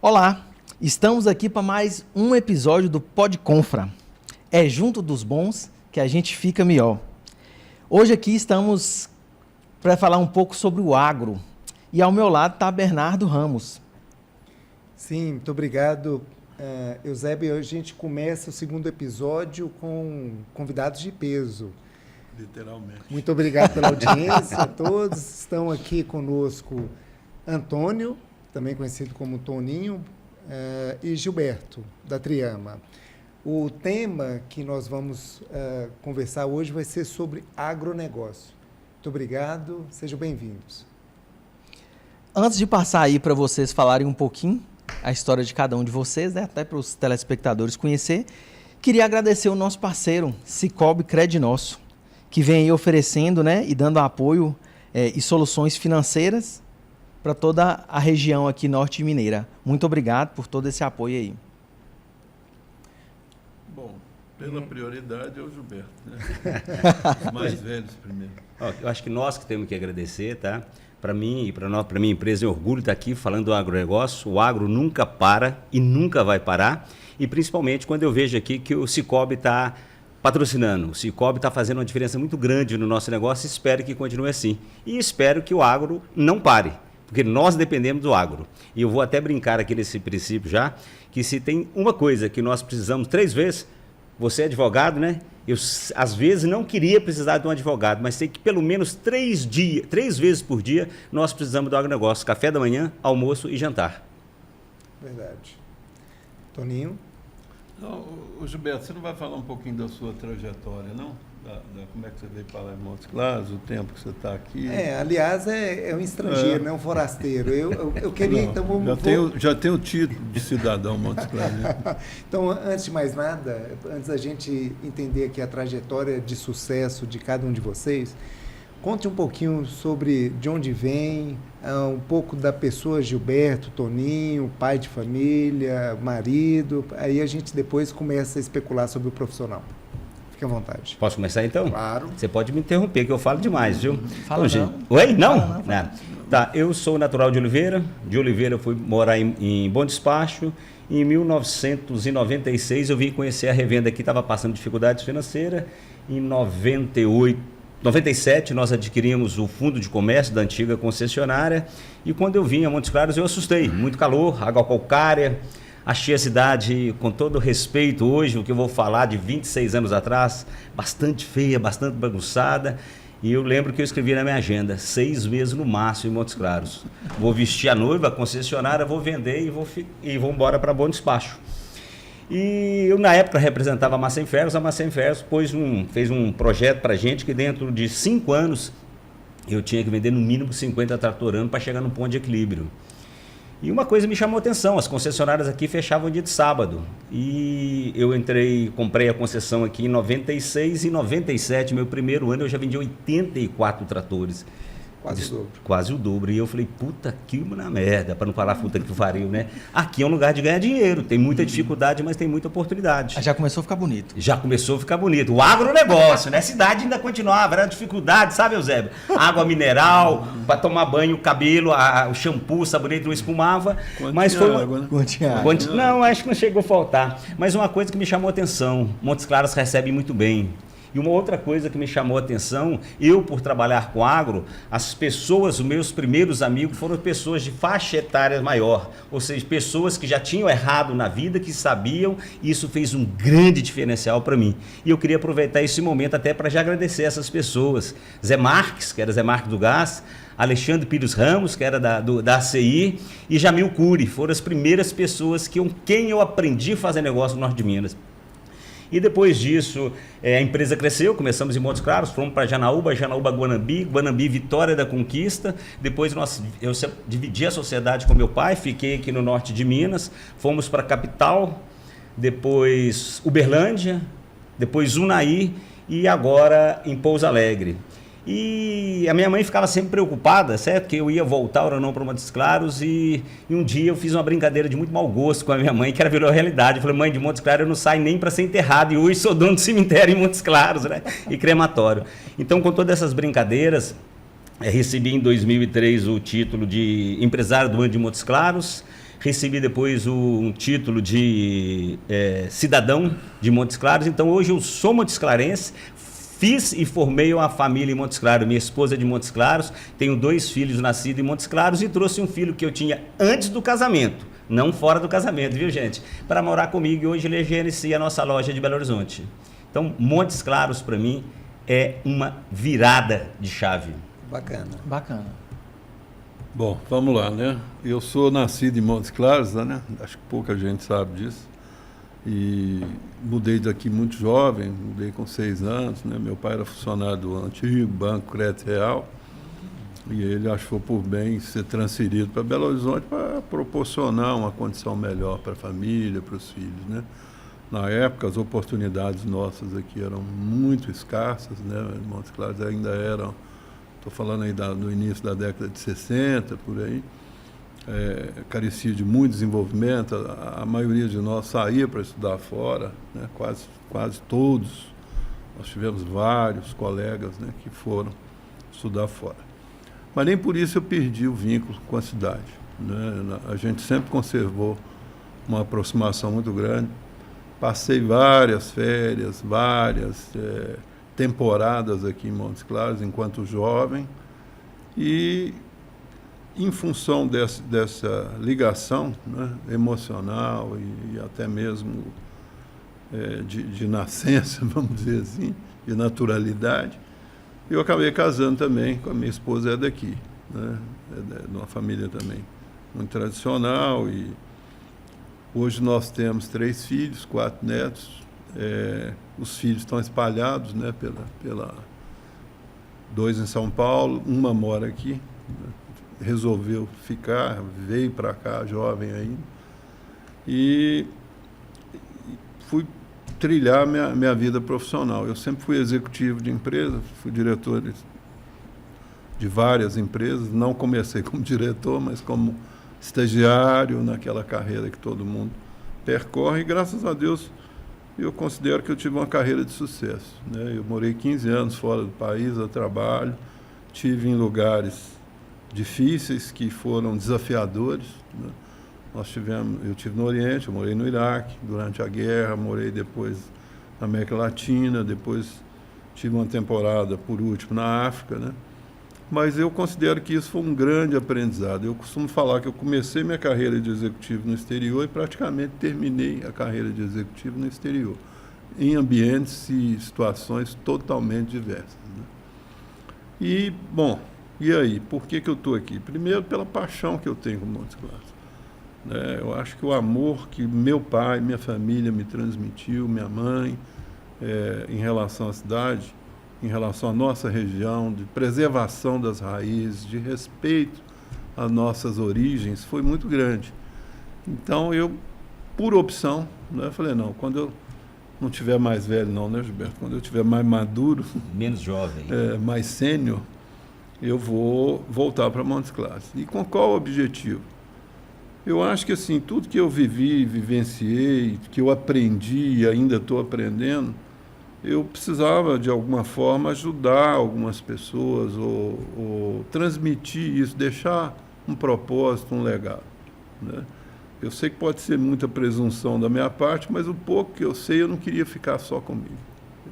Olá, estamos aqui para mais um episódio do Pod Confra. É junto dos bons que a gente fica melhor. Hoje aqui estamos para falar um pouco sobre o agro. E ao meu lado está Bernardo Ramos. Sim, muito obrigado, Eusébio. Hoje a gente começa o segundo episódio com convidados de peso. Literalmente. Muito obrigado pela audiência a todos. Estão aqui conosco Antônio, também conhecido como Toninho, e Gilberto, da Triama. O tema que nós vamos conversar hoje vai ser sobre agronegócio. Muito obrigado, sejam bem-vindos. Antes de passar aí para vocês falarem um pouquinho a história de cada um de vocês, né, até para os telespectadores conhecer, queria agradecer o nosso parceiro, Sicoob Crednosso, que vem aí oferecendo, né, e dando apoio e soluções financeiras para toda a região aqui norte mineira. Muito obrigado por todo esse apoio aí. Bom, pela prioridade é o Gilberto, né? Os mais velhos primeiro. Eu acho que nós que temos que agradecer, tá? Para mim e para minha empresa, é um orgulho estar aqui falando do agronegócio. O agro nunca para e nunca vai parar. E principalmente quando eu vejo aqui que o Sicoob está patrocinando. O Sicoob está fazendo uma diferença muito grande no nosso negócio. Espero que continue assim. E espero que o agro não pare, porque nós dependemos do agro. E eu vou até brincar aqui nesse princípio já, que se tem uma coisa que nós precisamos 3 vezes, você é advogado, né? Eu, às vezes, não queria precisar de um advogado, mas sei que pelo menos 3 vezes por dia, nós precisamos do agronegócio. Café da manhã, almoço e jantar. Verdade. Toninho? Não, Gilberto, você não vai falar um pouquinho da sua trajetória, não? Como é que você veio para lá em Montes Claros, o tempo que você está aqui? Aliás, é um estrangeiro, não um forasteiro. Eu queria, então, já tenho o título de cidadão Montes Claros. Né? Então, antes de mais nada, antes da gente entender aqui a trajetória de sucesso de cada um de vocês, conte um pouquinho sobre de onde vem, um pouco da pessoa Gilberto, Toninho, pai de família, marido. Aí a gente depois começa a especular sobre o profissional. Fique à vontade. Posso começar então? Claro. Você pode me interromper, que eu falo demais, viu? Fala então, não. gente... Oi? Não? Fala não. Tá, eu sou natural de Oliveira. De Oliveira eu fui morar em Bom Despacho. Em 1996 eu vim conhecer a revenda aqui, estava passando dificuldades financeiras. Em 97 nós adquirimos o fundo de comércio da antiga concessionária. E quando eu vim a Montes Claros eu assustei. Muito calor, água calcária. Achei a cidade, com todo respeito hoje, o que eu vou falar de 26 anos atrás, bastante feia, bastante bagunçada. E eu lembro que eu escrevi na minha agenda, 6 meses no máximo em Montes Claros. Vou vestir a noiva, a concessionária, vou vender e vou embora para Bom Despacho. E eu, na época, representava a Massa Ferros. A Massa Ferros fez um projeto para a gente que dentro de 5 anos eu tinha que vender no mínimo 50 trator ano para chegar no ponto de equilíbrio. E uma coisa me chamou a atenção, as concessionárias aqui fechavam dia de sábado. E eu comprei a concessão aqui em 96 e 97, meu primeiro ano, eu já vendi 84 tratores. Quase o dobro. Quase o dobro. E eu falei, puta que na merda, para não falar puta que pariu, né? Aqui é um lugar de ganhar dinheiro, tem muita dificuldade, mas tem muita oportunidade. Já começou a ficar bonito. Já começou a ficar bonito. O agronegócio, né? A cidade ainda continuava, era dificuldade, sabe, Eusébio? Água mineral, para tomar banho, o cabelo, o shampoo, o sabonete não espumava. Mas foi água, né? Não, acho que não chegou a faltar. Mas uma coisa que me chamou a atenção, Montes Claros recebe muito bem. E uma outra coisa que me chamou a atenção, eu por trabalhar com agro, as pessoas, os meus primeiros amigos foram pessoas de faixa etária maior, ou seja, pessoas que já tinham errado na vida, que sabiam, e isso fez um grande diferencial para mim. E eu queria aproveitar esse momento até para já agradecer essas pessoas. Zé Marques, que era Zé Marques do Gás, Alexandre Pires Ramos, que era da ACI, e Jamil Cury, foram as primeiras pessoas com quem eu aprendi a fazer negócio no Norte de Minas. E depois disso, a empresa cresceu, começamos em Montes Claros, fomos para Janaúba, Guanambi, Vitória da Conquista. Depois eu dividi a sociedade com meu pai, fiquei aqui no norte de Minas, fomos para a capital, depois Uberlândia, depois Unai e agora em Pouso Alegre. E a minha mãe ficava sempre preocupada, certo? Que eu ia voltar ou não para Montes Claros e um dia eu fiz uma brincadeira de muito mau gosto com a minha mãe, que era virou realidade. Eu falei, mãe, de Montes Claros eu não saio nem para ser enterrado e hoje sou dono do cemitério em Montes Claros, né? E crematório. Então, com todas essas brincadeiras, recebi em 2003 o título de empresário do ano de Montes Claros, recebi depois um título de cidadão de Montes Claros, então hoje eu sou montesclarense, fiz e formei uma família em Montes Claros, minha esposa é de Montes Claros, tenho 2 filhos nascidos em Montes Claros e trouxe um filho que eu tinha antes do casamento, não fora do casamento, viu gente? Para morar comigo e hoje ele gerencia a nossa loja de Belo Horizonte. Então, Montes Claros para mim é uma virada de chave. Bacana. Bacana. Bom, vamos lá, né? Eu sou nascido em Montes Claros, né? Acho que pouca gente sabe disso. E mudei daqui muito jovem, mudei com 6 anos, né? Meu pai era funcionário do antigo Banco Crédito Real e ele achou por bem ser transferido para Belo Horizonte para proporcionar uma condição melhor para a família, para os filhos, né? Na época, as oportunidades nossas aqui eram muito escassas, né? Montes Claros ainda eram, estou falando aí no início da década de 60, por aí, carecia de muito desenvolvimento, a maioria de nós saía para estudar fora, né? Quase todos. Nós tivemos vários colegas, né, que foram estudar fora. Mas nem por isso eu perdi o vínculo com a cidade, né? A gente sempre conservou uma aproximação muito grande. Passei várias férias, várias temporadas aqui em Montes Claros, enquanto jovem, e em função dessa ligação, né, emocional e até mesmo de nascença, vamos dizer assim, de naturalidade, eu acabei casando também com a minha esposa, é daqui, né, de uma família também muito tradicional, e hoje nós temos 3 filhos, 4 netos. Os filhos estão espalhados, né, pela 2 em São Paulo, uma mora aqui, né, resolveu ficar, veio para cá, jovem ainda, e fui trilhar minha vida profissional. Eu sempre fui executivo de empresa, fui diretor de várias empresas, não comecei como diretor, mas como estagiário naquela carreira que todo mundo percorre, e graças a Deus eu considero que eu tive uma carreira de sucesso, né? Eu morei 15 anos fora do país a trabalho, tive em lugares difíceis que foram desafiadores, né? Eu tive no Oriente, eu morei no Iraque durante a guerra, morei depois na América Latina, depois tive uma temporada, por último, na África, né? Mas eu considero que isso foi um grande aprendizado. Eu costumo falar que eu comecei minha carreira de executivo no exterior e praticamente terminei a carreira de executivo no exterior, em ambientes e situações totalmente diversas, né? E, bom, e aí? Por que eu estou aqui? Primeiro, pela paixão que eu tenho com Montes Claros, né? Eu acho que o amor que meu pai, minha família me transmitiu, minha mãe, em relação à cidade, em relação à nossa região, de preservação das raízes, de respeito às nossas origens, foi muito grande. Então, eu, por opção, né, falei, não, quando eu não tiver mais velho não, né, Gilberto? Quando eu tiver mais maduro, menos jovem, mais sênior, eu vou voltar para Montes Claros. E com qual objetivo? Eu acho que assim, tudo que eu vivi, vivenciei, que eu aprendi e ainda estou aprendendo, eu precisava, de alguma forma, ajudar algumas pessoas ou transmitir isso, deixar um propósito, um legado, né? Eu sei que pode ser muita presunção da minha parte, mas o pouco que eu sei, eu não queria ficar só comigo,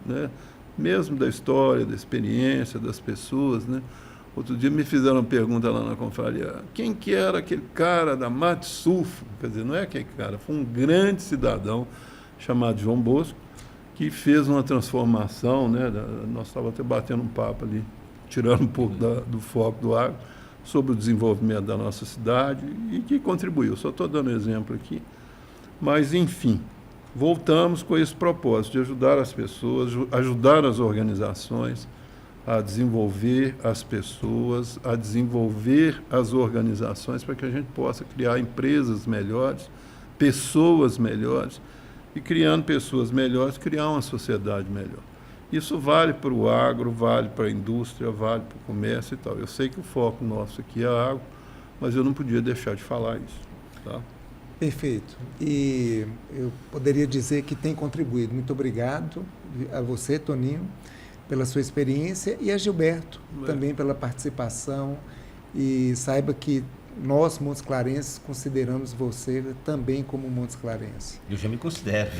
né? Mesmo da história, da experiência, das pessoas, né? Outro dia me fizeram uma pergunta lá na confraria, quem que era aquele cara da Mate Sulfo? Quer dizer, não é aquele cara, foi um grande cidadão chamado João Bosco, que fez uma transformação, né? Nós estávamos até batendo um papo ali, tirando um pouco do foco do agro, sobre o desenvolvimento da nossa cidade e que contribuiu. Só estou dando exemplo aqui. Mas, enfim, voltamos com esse propósito de ajudar as pessoas, ajudar as organizações a desenvolver as pessoas, a desenvolver as organizações para que a gente possa criar empresas melhores, pessoas melhores, e criando pessoas melhores, criar uma sociedade melhor. Isso vale para o agro, vale para a indústria, vale para o comércio e tal. Eu sei que o foco nosso aqui é a água, mas eu não podia deixar de falar isso, tá? Perfeito. E eu poderia dizer que tem contribuído. Muito obrigado a você, Toninho, pela sua experiência, e a Gilberto também pela participação. E saiba que nós, Montes Clarenses, consideramos você também como Montes Clarense. Eu já me considero.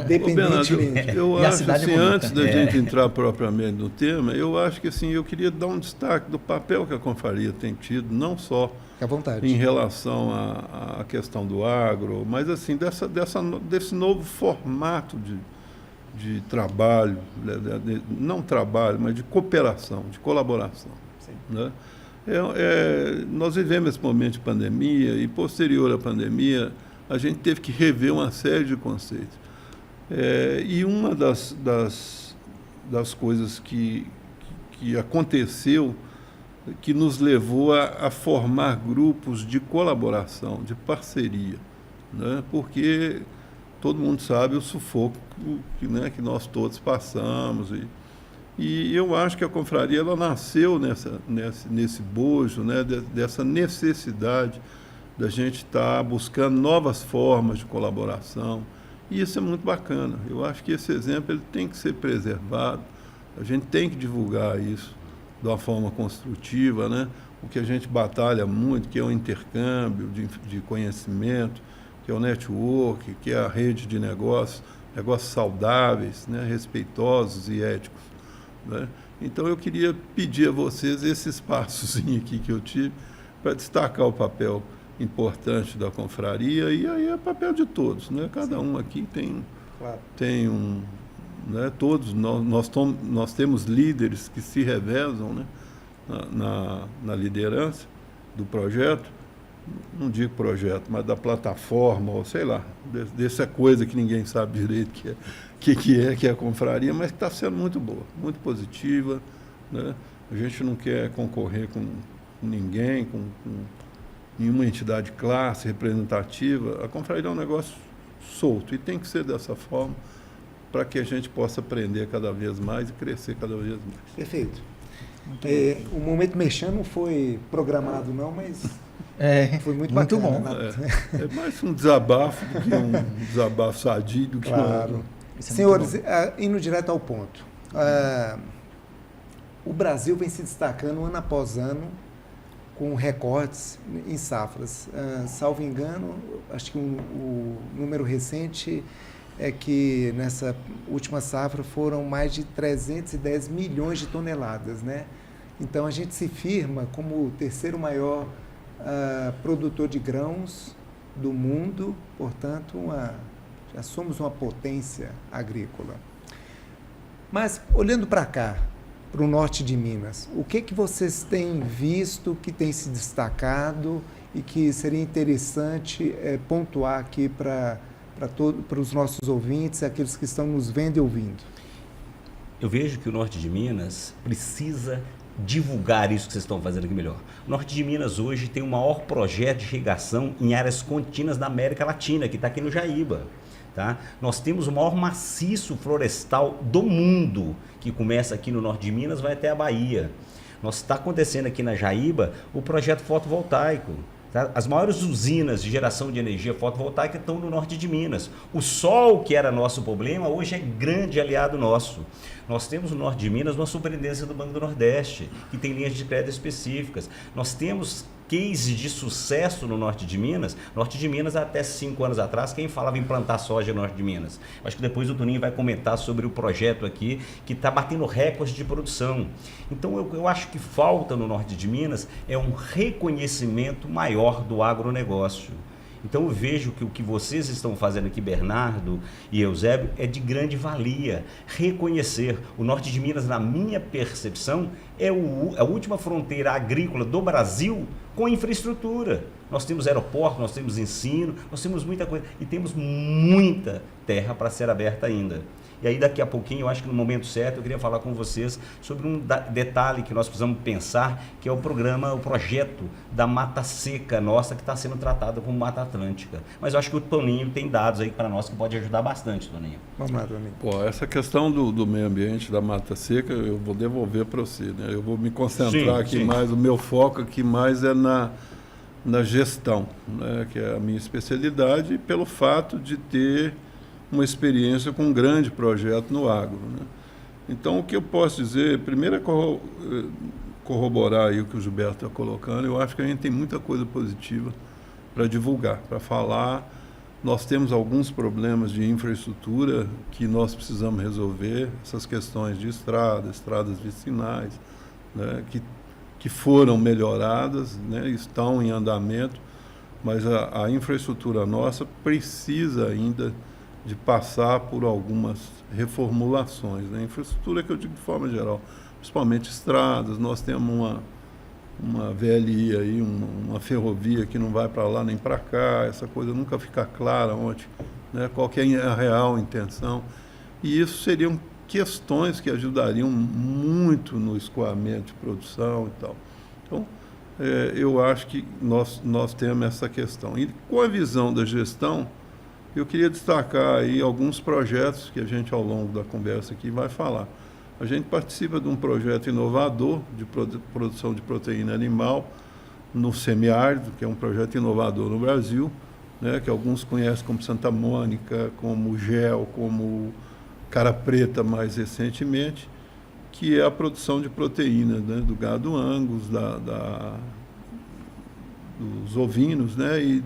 Independentemente. Eu E a acho cidade é assim, bonita. antes da gente entrar propriamente no tema, eu acho que assim, eu queria dar um destaque do papel que a confraria tem tido, não só Fique à vontade. em relação à questão do agro, mas assim, desse novo formato de trabalho, não trabalho, mas de cooperação, de colaboração. Né? Nós vivemos esse momento de pandemia e, posterior à pandemia, a gente teve que rever uma série de conceitos. E uma das coisas que aconteceu, que nos levou a formar grupos de colaboração, de parceria, né? Porque todo mundo sabe o sufoco que nós todos passamos. E eu acho que a confraria ela nasceu nesse bojo, né? Dessa necessidade da gente estar buscando novas formas de colaboração. E isso é muito bacana. Eu acho que esse exemplo ele tem que ser preservado. A gente tem que divulgar isso de uma forma construtiva, né? O que a gente batalha muito, que é o intercâmbio de conhecimento, que é o network, que é a rede de negócios saudáveis, né? Respeitosos e éticos. Né? Então eu queria pedir a vocês esse espaçozinho aqui que eu tive para destacar o papel importante da confraria e aí é papel de todos, né? Cada um aqui tem um, né? Todos nós temos líderes que se revezam, né? na liderança do projeto, não digo projeto, mas da plataforma, ou sei lá, dessa coisa que ninguém sabe direito que é a confraria, mas que está sendo muito boa, muito positiva, né? A gente não quer concorrer com ninguém, com nenhuma entidade classe representativa. A confraria é um negócio solto e tem que ser dessa forma para que a gente possa aprender cada vez mais e crescer cada vez mais. Perfeito. O Momento Merchan não foi programado não, mas foi muito bacana. Bom. É mais um desabafo do que um desabafo sadio do que Claro. Senhores, indo direto ao ponto. O Brasil vem se destacando ano após ano com recortes em safras. Salvo engano, acho que o número recente é que nessa última safra foram mais de 310 milhões de toneladas, né? Então a gente se firma como o terceiro maior produtor de grãos do mundo, portanto já somos uma potência agrícola. Mas olhando para cá, para o norte de Minas, o que vocês têm visto que tem se destacado e que seria interessante pontuar aqui para os nossos ouvintes, aqueles que estão nos vendo e ouvindo? Eu vejo que o norte de Minas precisa divulgar isso que vocês estão fazendo aqui melhor. O norte de Minas hoje tem o maior projeto de irrigação em áreas contínuas da América Latina, que está aqui no Jaíba. Tá? Nós temos o maior maciço florestal do mundo, que começa aqui no norte de Minas, vai até a Bahia. Está acontecendo aqui na Jaíba o projeto fotovoltaico. Tá? As maiores usinas de geração de energia fotovoltaica estão no norte de Minas. O sol, que era nosso problema, hoje é grande aliado nosso. Nós temos no norte de Minas uma superintendência do Banco do Nordeste, que tem linhas de crédito específicas. Nós temos case de sucesso no norte de Minas. Norte de Minas, até 5 anos atrás, quem falava em plantar soja no norte de Minas? Acho que depois o Toninho vai comentar sobre o projeto aqui, que está batendo recordes de produção. Então, eu acho que falta no norte de Minas é um reconhecimento maior do agronegócio. Então eu vejo que o que vocês estão fazendo aqui, Bernardo e Eusébio, é de grande valia. Reconhecer o norte de Minas, na minha percepção, é a última fronteira agrícola do Brasil com infraestrutura. Nós temos aeroporto, nós temos ensino, nós temos muita coisa e temos muita terra para ser aberta ainda. E aí daqui a pouquinho, eu acho que no momento certo, eu queria falar com vocês sobre um detalhe que nós precisamos pensar, que é o projeto da Mata Seca nossa, que está sendo tratada como Mata Atlântica. Mas eu acho que o Toninho tem dados aí para nós que pode ajudar bastante, Toninho. Vamos lá, Toninho. Pô, essa questão do meio ambiente, da Mata Seca, eu vou devolver para você, né? Eu vou me concentrar aqui mais, o meu foco aqui mais é na gestão, né? Que é a minha especialidade, pelo fato de ter uma experiência com um grande projeto no agro, né? Então, o que eu posso dizer, primeiro é que corroborar aí o que o Gilberto está colocando, eu acho que a gente tem muita coisa positiva para divulgar, para falar. Nós temos alguns problemas de infraestrutura que nós precisamos resolver, essas questões de estradas vicinais, né, que foram melhoradas, né, estão em andamento, mas a infraestrutura nossa precisa ainda de passar por algumas reformulações. Né? Infraestrutura que eu digo de forma geral, principalmente estradas, nós temos uma VLI aí, uma ferrovia que não vai para lá nem para cá, essa coisa nunca fica clara onde, né, qual que é a real intenção. E isso seriam questões que ajudariam muito no escoamento de produção e tal. Então, eu acho que nós temos essa questão. E com a visão da gestão, eu queria destacar aí alguns projetos que a gente, ao longo da conversa aqui, vai falar. A gente participa de um projeto inovador de produção de proteína animal no semiárido, que é um projeto inovador no Brasil, né, que alguns conhecem como Santa Mônica, como GEL, como Cara Preta mais recentemente, que é a produção de proteína, né, do gado Angus, dos ovinos, né, e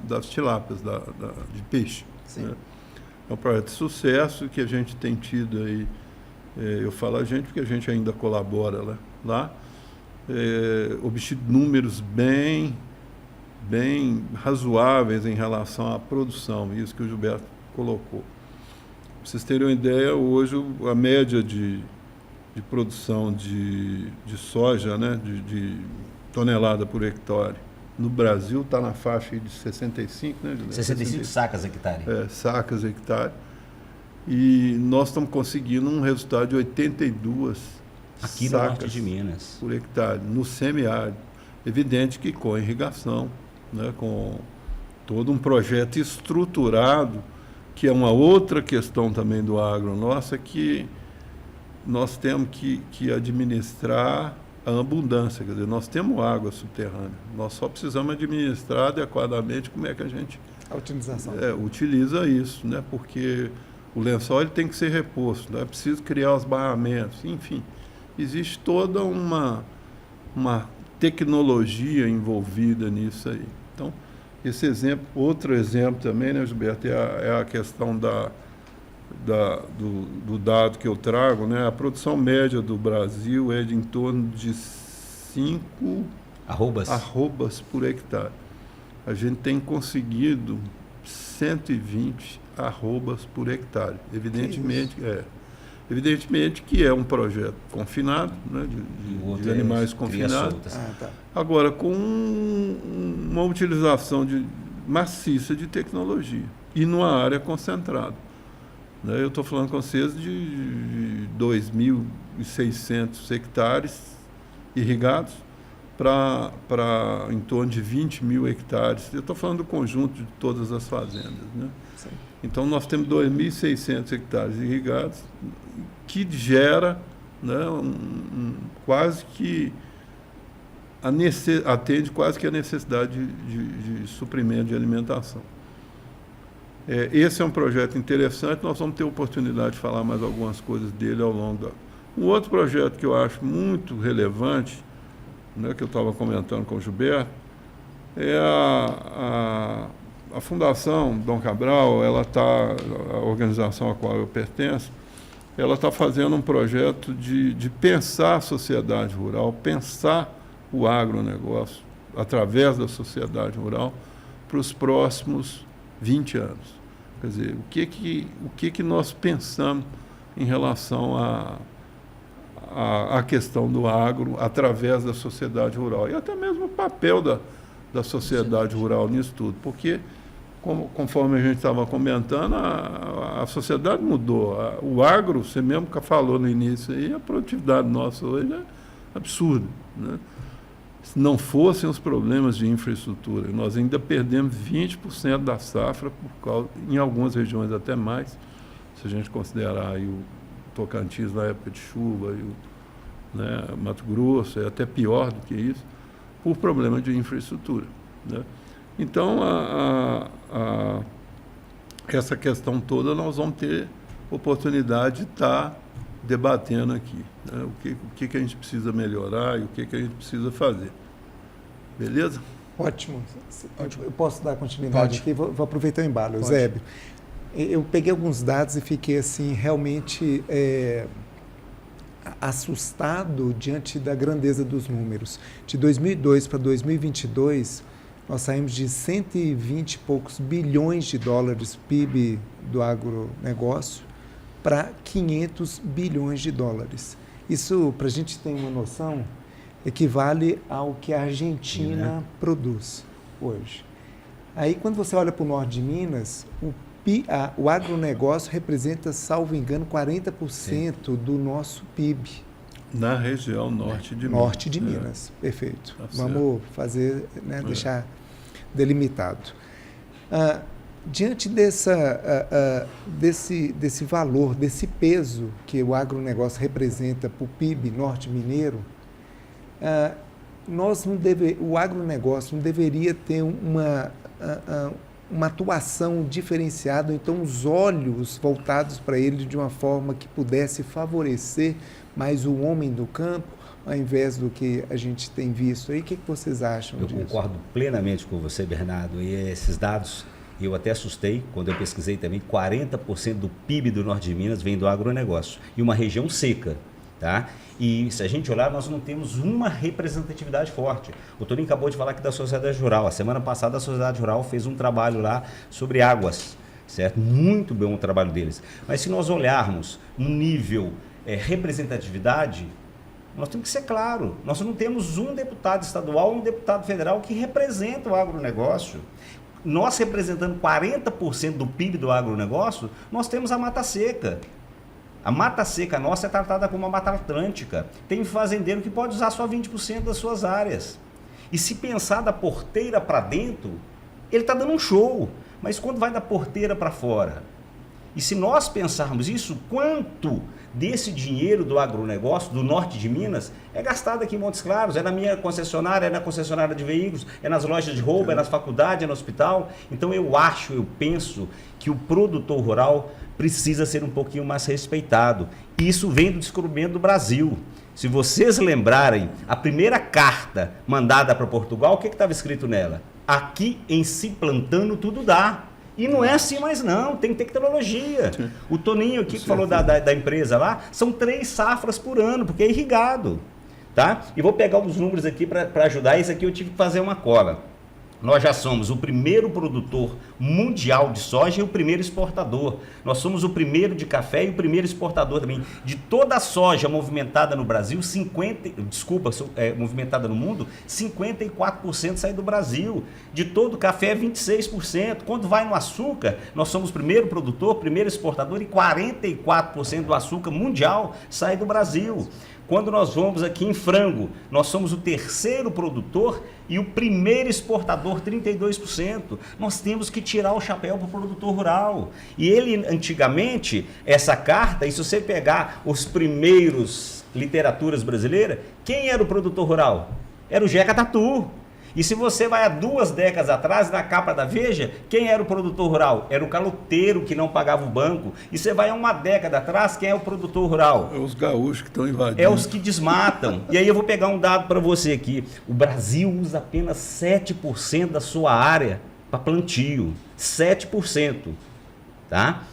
das tilápias, de peixe. Né. É um projeto de sucesso que a gente tem tido aí. Eu falo a gente porque a gente ainda colabora lá, obtido números bem razoáveis em relação à produção, isso que o Gilberto colocou. Para vocês terem uma ideia, hoje a média de produção de soja, né, de tonelada por hectare, no Brasil está na faixa aí de 65, né, Gilberto? 65 sacas hectare. Sacas hectare. E nós estamos conseguindo um resultado de 82 aqui no sacas norte de Minas por hectare, no semiárido. Evidente que com irrigação, né, com todo um projeto estruturado, que é uma outra questão também do agro nosso, é que nós temos que administrar a abundância. Quer dizer, nós temos água subterrânea, nós só precisamos administrar adequadamente como é que a gente A utilização. utiliza isso, né, porque o lençol ele tem que ser reposto, é preciso criar os barramentos, enfim. Existe toda uma tecnologia envolvida nisso aí. Então, esse exemplo, outro exemplo também, né, Gilberto, é a questão do dado que eu trago, né? A produção média do Brasil é de em torno de 5 arrobas por hectare. A gente tem conseguido 120 arrobas por hectare. Evidentemente que é um projeto confinado, né, de animais confinados. Agora, com uma utilização maciça de tecnologia e numa área concentrada. Né, eu estou falando com vocês de 2.600 hectares irrigados para em torno de 20 mil hectares. Eu estou falando do conjunto de todas as fazendas. Né? Então, nós temos 2.600 hectares irrigados, que gera, né, quase que atende quase que a necessidade de suprimento de alimentação. Esse é um projeto interessante, nós vamos ter oportunidade de falar mais algumas coisas dele ao longo da... Um outro projeto que eu acho muito relevante, né, que eu estava comentando com o Gilberto, é a Fundação Dom Cabral, a organização a qual eu pertenço, ela está fazendo um projeto de pensar a sociedade rural, pensar o agronegócio através da sociedade rural para os próximos 20 anos. Quer dizer, o que nós pensamos em relação à questão do agro através da sociedade rural e até mesmo o papel da sociedade rural nisso tudo, porque conforme a gente estava comentando, a sociedade mudou. O agro, você mesmo que falou no início, aí, a produtividade nossa hoje é absurda. Né? Se não fossem os problemas de infraestrutura, nós ainda perdemos 20% da safra, em algumas regiões até mais, se a gente considerar aí o Tocantins na época de chuva, e né, Mato Grosso, é até pior do que isso, por problema de infraestrutura. Né? Então, essa questão toda nós vamos ter oportunidade de estar debatendo aqui, né? O que a gente precisa melhorar e o que a gente precisa fazer. Beleza? Ótimo. Eu posso dar continuidade Pode. aqui? Vou aproveitar o embalo. Pode. Eusébio, eu peguei alguns dados e fiquei assim, realmente assustado diante da grandeza dos números. De 2002 para 2022, nós saímos de 120 e poucos bilhões de dólares PIB do agronegócio para 500 bilhões de dólares. Isso, para a gente ter uma noção, equivale ao que a Argentina produz hoje. Aí, quando você olha para o norte de Minas, o agronegócio representa, salvo engano, 40% do nosso PIB. Na região norte de Minas. Norte de Minas, perfeito. Tá Vamos fazer, né, deixar delimitado. Diante desse valor, desse peso que o agronegócio representa para o PIB norte-mineiro, o agronegócio não deveria ter uma atuação diferenciada, então os olhos voltados para ele de uma forma que pudesse favorecer mais o homem do campo, ao invés do que a gente tem visto aí. O que vocês acham disso? Eu concordo plenamente com você, Bernardo, e esses dados eu até assustei quando eu pesquisei também. 40% do PIB do norte de Minas vem do agronegócio, e uma região seca. Tá? E se a gente olhar, nós não temos uma representatividade forte. O Toninho acabou de falar aqui da Sociedade Rural. A semana passada a Sociedade Rural fez um trabalho lá sobre águas, certo? Muito bom o trabalho deles. Mas se nós olharmos no nível representatividade, nós temos que ser claro, nós não temos um deputado estadual, um deputado federal que representa o agronegócio. Nós representando 40% do PIB do agronegócio, nós temos a Mata Seca. A Mata Seca nossa é tratada como uma Mata Atlântica. Tem fazendeiro que pode usar só 20% das suas áreas. E se pensar da porteira para dentro, ele está dando um show. Mas quando vai da porteira para fora? E se nós pensarmos isso, quanto desse dinheiro do agronegócio, do norte de Minas, é gastado aqui em Montes Claros, é na minha concessionária, é na concessionária de veículos, é nas lojas de roupa, é nas faculdades, é no hospital. Então eu penso que o produtor rural precisa ser um pouquinho mais respeitado. Isso vem do descobrimento do Brasil. Se vocês lembrarem, a primeira carta mandada para Portugal, o que estava escrito nela? Aqui em si plantando tudo dá. E não é assim mais não, tem tecnologia. O Toninho aqui que falou da empresa lá, são 3 safras por ano, porque é irrigado. Tá? E vou pegar os números aqui para ajudar. Isso aqui eu tive que fazer uma cola. Nós já somos o primeiro produtor mundial de soja e o primeiro exportador. Nós somos o primeiro de café e o primeiro exportador também. De toda a soja movimentada no Brasil, movimentada no mundo, 54% sai do Brasil. De todo o café, 26%. Quando vai no açúcar, nós somos o primeiro produtor, primeiro exportador e 44% do açúcar mundial sai do Brasil. Quando nós vamos aqui em frango, nós somos o terceiro produtor e o primeiro exportador, 32%. Nós temos que tirar o chapéu para o produtor rural. E ele, antigamente, essa carta, e se você pegar os primeiros literaturas brasileiras, quem era o produtor rural? Era o Jeca Tatu. E se você vai há 2 décadas atrás, na capa da Veja, quem era o produtor rural? Era o caloteiro que não pagava o banco. E você vai há 1 década atrás, quem é o produtor rural? É os gaúchos que estão invadindo. É os que desmatam. E aí eu vou pegar um dado para você aqui. O Brasil usa apenas 7% da sua área para plantio. 7%. Tá?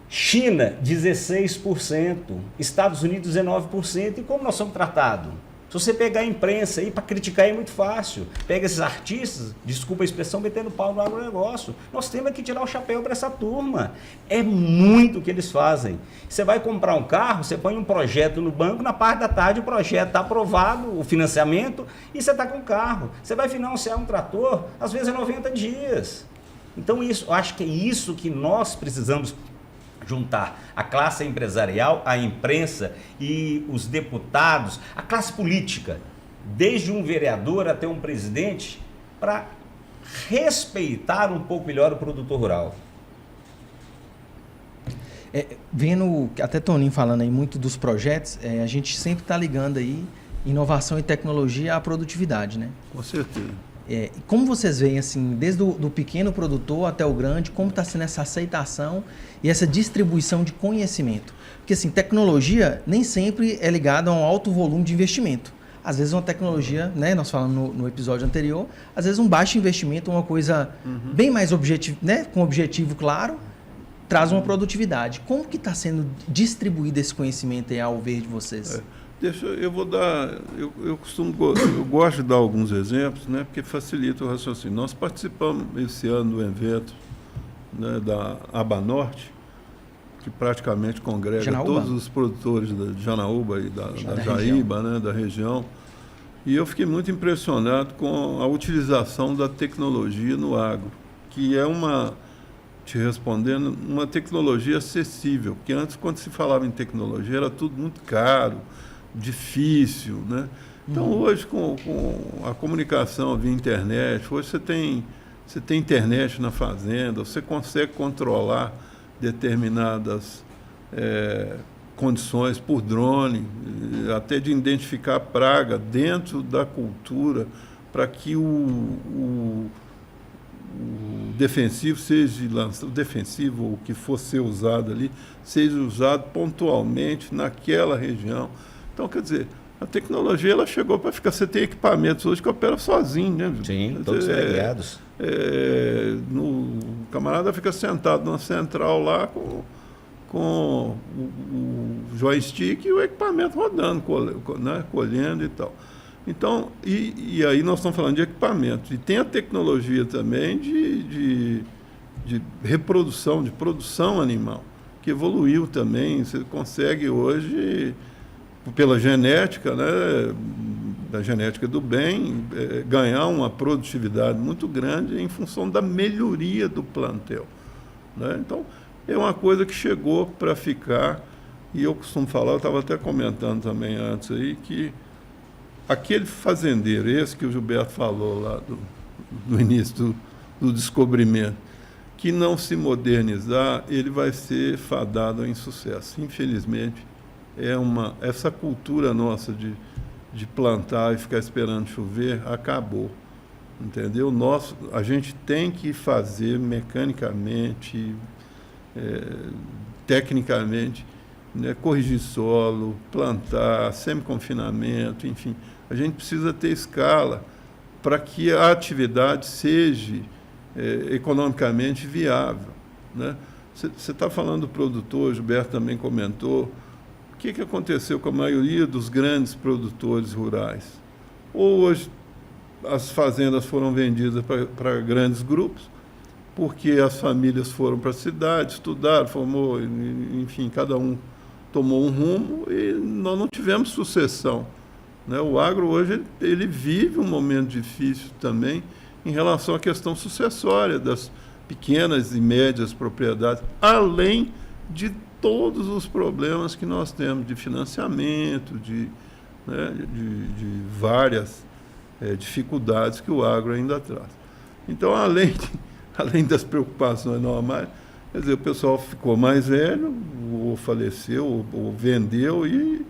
China, 16%. Estados Unidos, 19%. E como nós somos tratados? Se você pegar a imprensa aí para criticar é muito fácil. Pega esses artistas, desculpa a expressão, metendo pau no agronegócio. Nós temos que tirar o chapéu para essa turma. É muito o que eles fazem. Você vai comprar um carro, você põe um projeto no banco, na parte da tarde o projeto está aprovado, o financiamento, e você está com o carro. Você vai financiar um trator, às vezes é 90 dias. Então eu acho que é isso que nós precisamos juntar a classe empresarial, a imprensa e os deputados, a classe política, desde um vereador até um presidente, para respeitar um pouco melhor o produtor rural. Vendo até Toninho falando aí muito dos projetos, a gente sempre está ligando aí inovação e tecnologia à produtividade, né? Com certeza. Como vocês veem, assim, desde do pequeno produtor até o grande, como está sendo essa aceitação e essa distribuição de conhecimento? Porque, assim, tecnologia nem sempre é ligada a um alto volume de investimento. Às vezes uma tecnologia, né, nós falamos no episódio anterior, às vezes um baixo investimento, uma coisa bem mais objetivo, né, com objetivo claro, traz uma produtividade. Como que está sendo distribuído esse conhecimento aí ao ver de vocês? Eu gosto de dar alguns exemplos, né, porque facilita o raciocínio. Nós participamos esse ano do evento, né, da Abanorte, que praticamente congrega Janaúba. todos os produtores de Janaúba e da Jaíba, né, da região. E eu fiquei muito impressionado com a utilização da tecnologia no agro, que é te respondendo, uma tecnologia acessível, porque antes, quando se falava em tecnologia, era tudo muito caro, difícil, né? Então, hoje, com a comunicação via internet, hoje você tem internet na fazenda, você consegue controlar determinadas condições por drone, até de identificar praga dentro da cultura, para que o defensivo seja lançado, o defensivo ou o que for ser usado ali, seja usado pontualmente naquela região. Então, quer dizer, a tecnologia ela chegou para ficar. Você tem equipamentos hoje que operam sozinho, né? Sim, todos ligados. O camarada fica sentado numa central lá com o joystick e o equipamento rodando, né? Colhendo e tal. Então, e aí nós estamos falando de equipamento. E tem a tecnologia também de reprodução, de produção animal, que evoluiu também. Você consegue hoje, pela genética, né, da genética do bem, ganhar uma produtividade muito grande em função da melhoria do plantel, né? Então, é uma coisa que chegou para ficar. E eu costumo falar, eu estava até comentando também antes aí, que aquele fazendeiro, esse que o Gilberto falou lá do início do descobrimento, que não se modernizar, ele vai ser fadado ao insucesso. Infelizmente, essa cultura nossa de plantar e ficar esperando chover acabou, entendeu? A gente tem que fazer mecanicamente, tecnicamente, né, corrigir solo, plantar, semi-confinamento, enfim. A gente precisa ter escala para que a atividade seja economicamente viável, né? Você está falando do produtor, o Gilberto também comentou. O que aconteceu com a maioria dos grandes produtores rurais? Hoje, as fazendas foram vendidas para grandes grupos, porque as famílias foram para a cidade, estudaram, formou, enfim, cada um tomou um rumo e nós não tivemos sucessão, né? O agro hoje ele vive um momento difícil também em relação à questão sucessória das pequenas e médias propriedades, além de todos os problemas que nós temos de financiamento, de várias dificuldades que o agro ainda traz. Então, além das preocupações normais, quer dizer, o pessoal ficou mais velho, ou faleceu, ou vendeu, e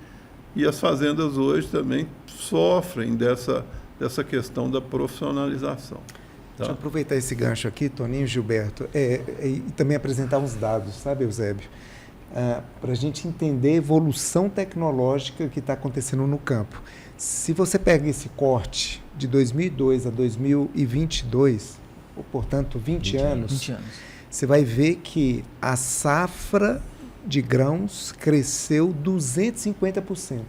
as fazendas hoje também sofrem dessa questão da profissionalização. Tá? Deixa eu aproveitar esse gancho aqui, Toninho e Gilberto, e também apresentar uns dados, sabe, Eusébio? Para a gente entender a evolução tecnológica que está acontecendo no campo. Se você pega esse corte de 2002 a 2022, ou, portanto, 20 anos, você vai ver que a safra de grãos cresceu 250%.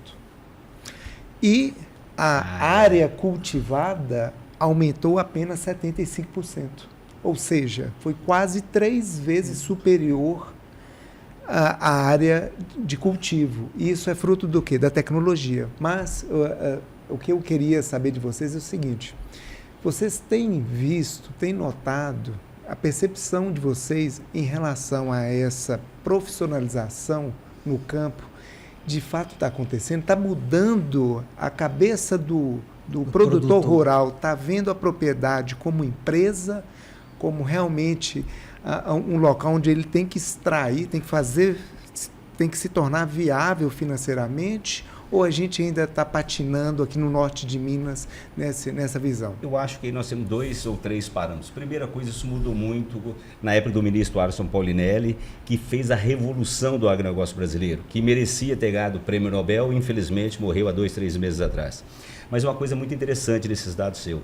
E a área cultivada aumentou apenas 75%. Ou seja, foi quase 3 vezes superior à área de cultivo. E isso é fruto do quê? Da tecnologia. Mas o que eu queria saber de vocês é o seguinte: vocês têm visto, têm notado a percepção de vocês em relação a essa profissionalização no campo, de fato está acontecendo, está mudando a cabeça do produtor rural, está vendo a propriedade como empresa, como realmente um local onde ele tem que extrair, tem que se tornar viável financeiramente, ou a gente ainda está patinando aqui no norte de Minas nessa visão? Eu acho que aí nós temos 2 ou 3 parâmetros. Primeira coisa, isso mudou muito na época do ministro Alisson Paulinelli, que fez a revolução do agronegócio brasileiro, que merecia ter ganhado o prêmio Nobel e infelizmente morreu há 2, 3 meses atrás. Mas uma coisa muito interessante desses dados seus,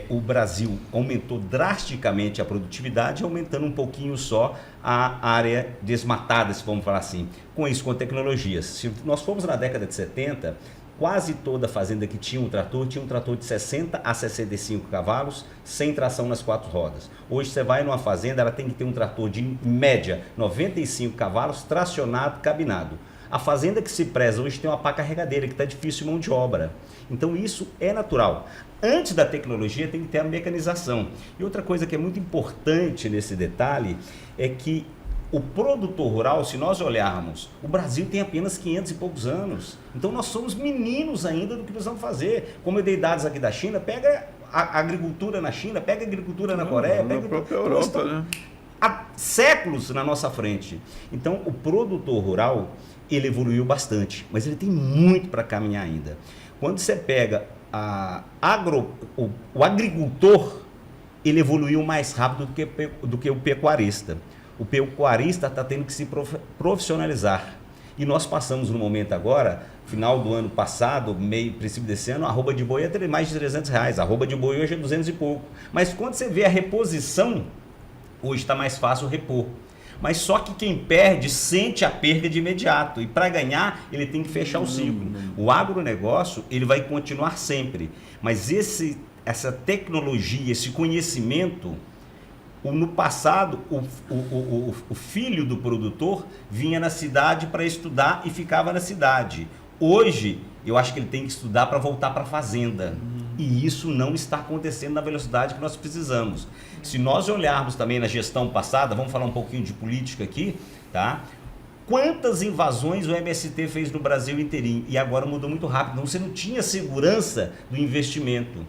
o Brasil aumentou drasticamente a produtividade, aumentando um pouquinho só a área desmatada, se vamos falar assim, com isso, com tecnologias. Se nós formos na década de 70, quase toda fazenda que tinha um trator de 60 a 65 cavalos, sem tração nas 4 rodas. Hoje você vai numa fazenda, ela tem que ter um trator de em média 95 cavalos, tracionado, cabinado. A fazenda que se preza hoje tem uma pá carregadeira, que está difícil de mão de obra. Então isso é natural. Antes da tecnologia tem que ter a mecanização. E outra coisa que é muito importante nesse detalhe é que o produtor rural, se nós olharmos, o Brasil tem apenas 500 e poucos anos. Então nós somos meninos ainda do que nós vamos fazer. Como eu dei dados aqui da China, pega a agricultura na China, pega a agricultura na Coreia, pega a própria Europa, né? Há séculos na nossa frente. Então o produtor rural, ele evoluiu bastante, mas ele tem muito para caminhar ainda. Quando você pega o agricultor, ele evoluiu mais rápido do que o pecuarista. O pecuarista está tendo que se profissionalizar. E nós passamos no momento agora, final do ano passado, princípio desse ano, a arroba de boi é mais de R$300. A arroba de boi hoje é 200 e pouco. Mas quando você vê a reposição, hoje está mais fácil repor. Mas só que quem perde sente a perda de imediato. E para ganhar, ele tem que fechar o ciclo. O agronegócio, ele vai continuar sempre. Mas essa tecnologia, esse conhecimento, no passado, o filho do produtor vinha na cidade para estudar e ficava na cidade. Hoje, eu acho que ele tem que estudar para voltar para a fazenda. E isso não está acontecendo na velocidade que nós precisamos. Se nós olharmos também na gestão passada, vamos falar um pouquinho de política aqui, tá? Quantas invasões o MST fez no Brasil inteirinho? E agora mudou muito rápido. Então você não tinha segurança do investimento.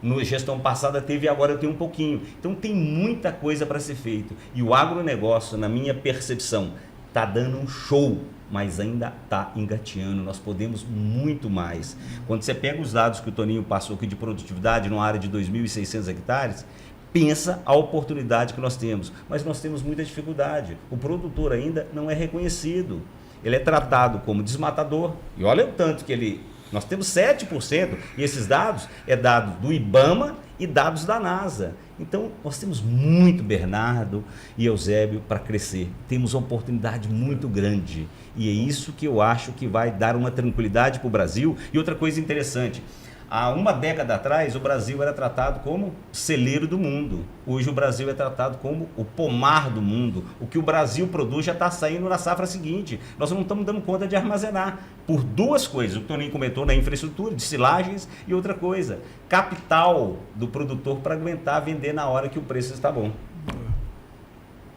Na gestão passada teve, agora eu tenho um pouquinho. Então tem muita coisa para ser feito. E o agronegócio, na minha percepção, está dando um show, mas ainda está engateando. Nós podemos muito mais. Quando você pega os dados que o Toninho passou aqui de produtividade numa área de 2.600 hectares, pensa a oportunidade que nós temos. Mas nós temos muita dificuldade. O produtor ainda não é reconhecido. Ele é tratado como desmatador. E olha o tanto que ele... Nós temos 7%, e esses dados é dados do IBAMA e dados da NASA. Então, nós temos muito, Bernardo e Eusébio, para crescer. Temos uma oportunidade muito grande. E é isso que eu acho que vai dar uma tranquilidade para o Brasil. E outra coisa interessante, há uma década atrás, o Brasil era tratado como celeiro do mundo. Hoje o Brasil é tratado como o pomar do mundo. O que o Brasil produz já está saindo na safra seguinte. Nós não estamos dando conta de armazenar. Por 2 coisas, o que o Toninho comentou, na infraestrutura, de silagens, e outra coisa, capital do produtor para aguentar vender na hora que o preço está bom.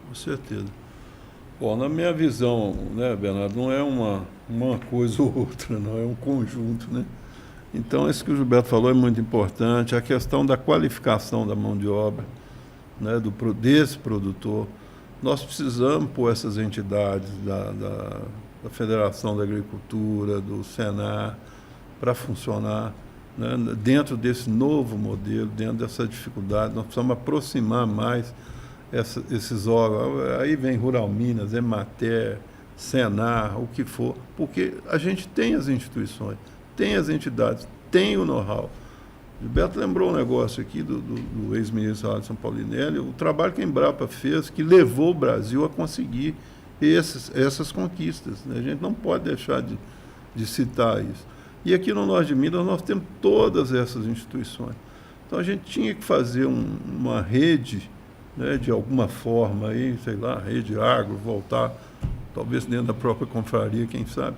Com certeza. Bom, na minha visão, né, Bernardo, não é uma coisa ou outra, não, é um conjunto, né? Então, isso que o Gilberto falou é muito importante, a questão da qualificação da mão de obra, né, desse produtor. Nós precisamos pôr essas entidades da Federação da Agricultura, do Senar, para funcionar, né, dentro desse novo modelo, dentro dessa dificuldade. Nós precisamos aproximar mais esses órgãos. Aí vem Rural Minas, Emater, Senar, o que for, porque a gente tem as instituições, tem as entidades, tem o know-how. Gilberto lembrou um negócio aqui do ex-ministro Alisson Paulinelli, o trabalho que a Embrapa fez, que levou o Brasil a conseguir essas conquistas, né? A gente não pode deixar de citar isso. E aqui no Norte de Minas nós temos todas essas instituições. Então a gente tinha que fazer uma rede, né, de alguma forma, aí, sei lá, rede agro, voltar, talvez dentro da própria confraria, quem sabe,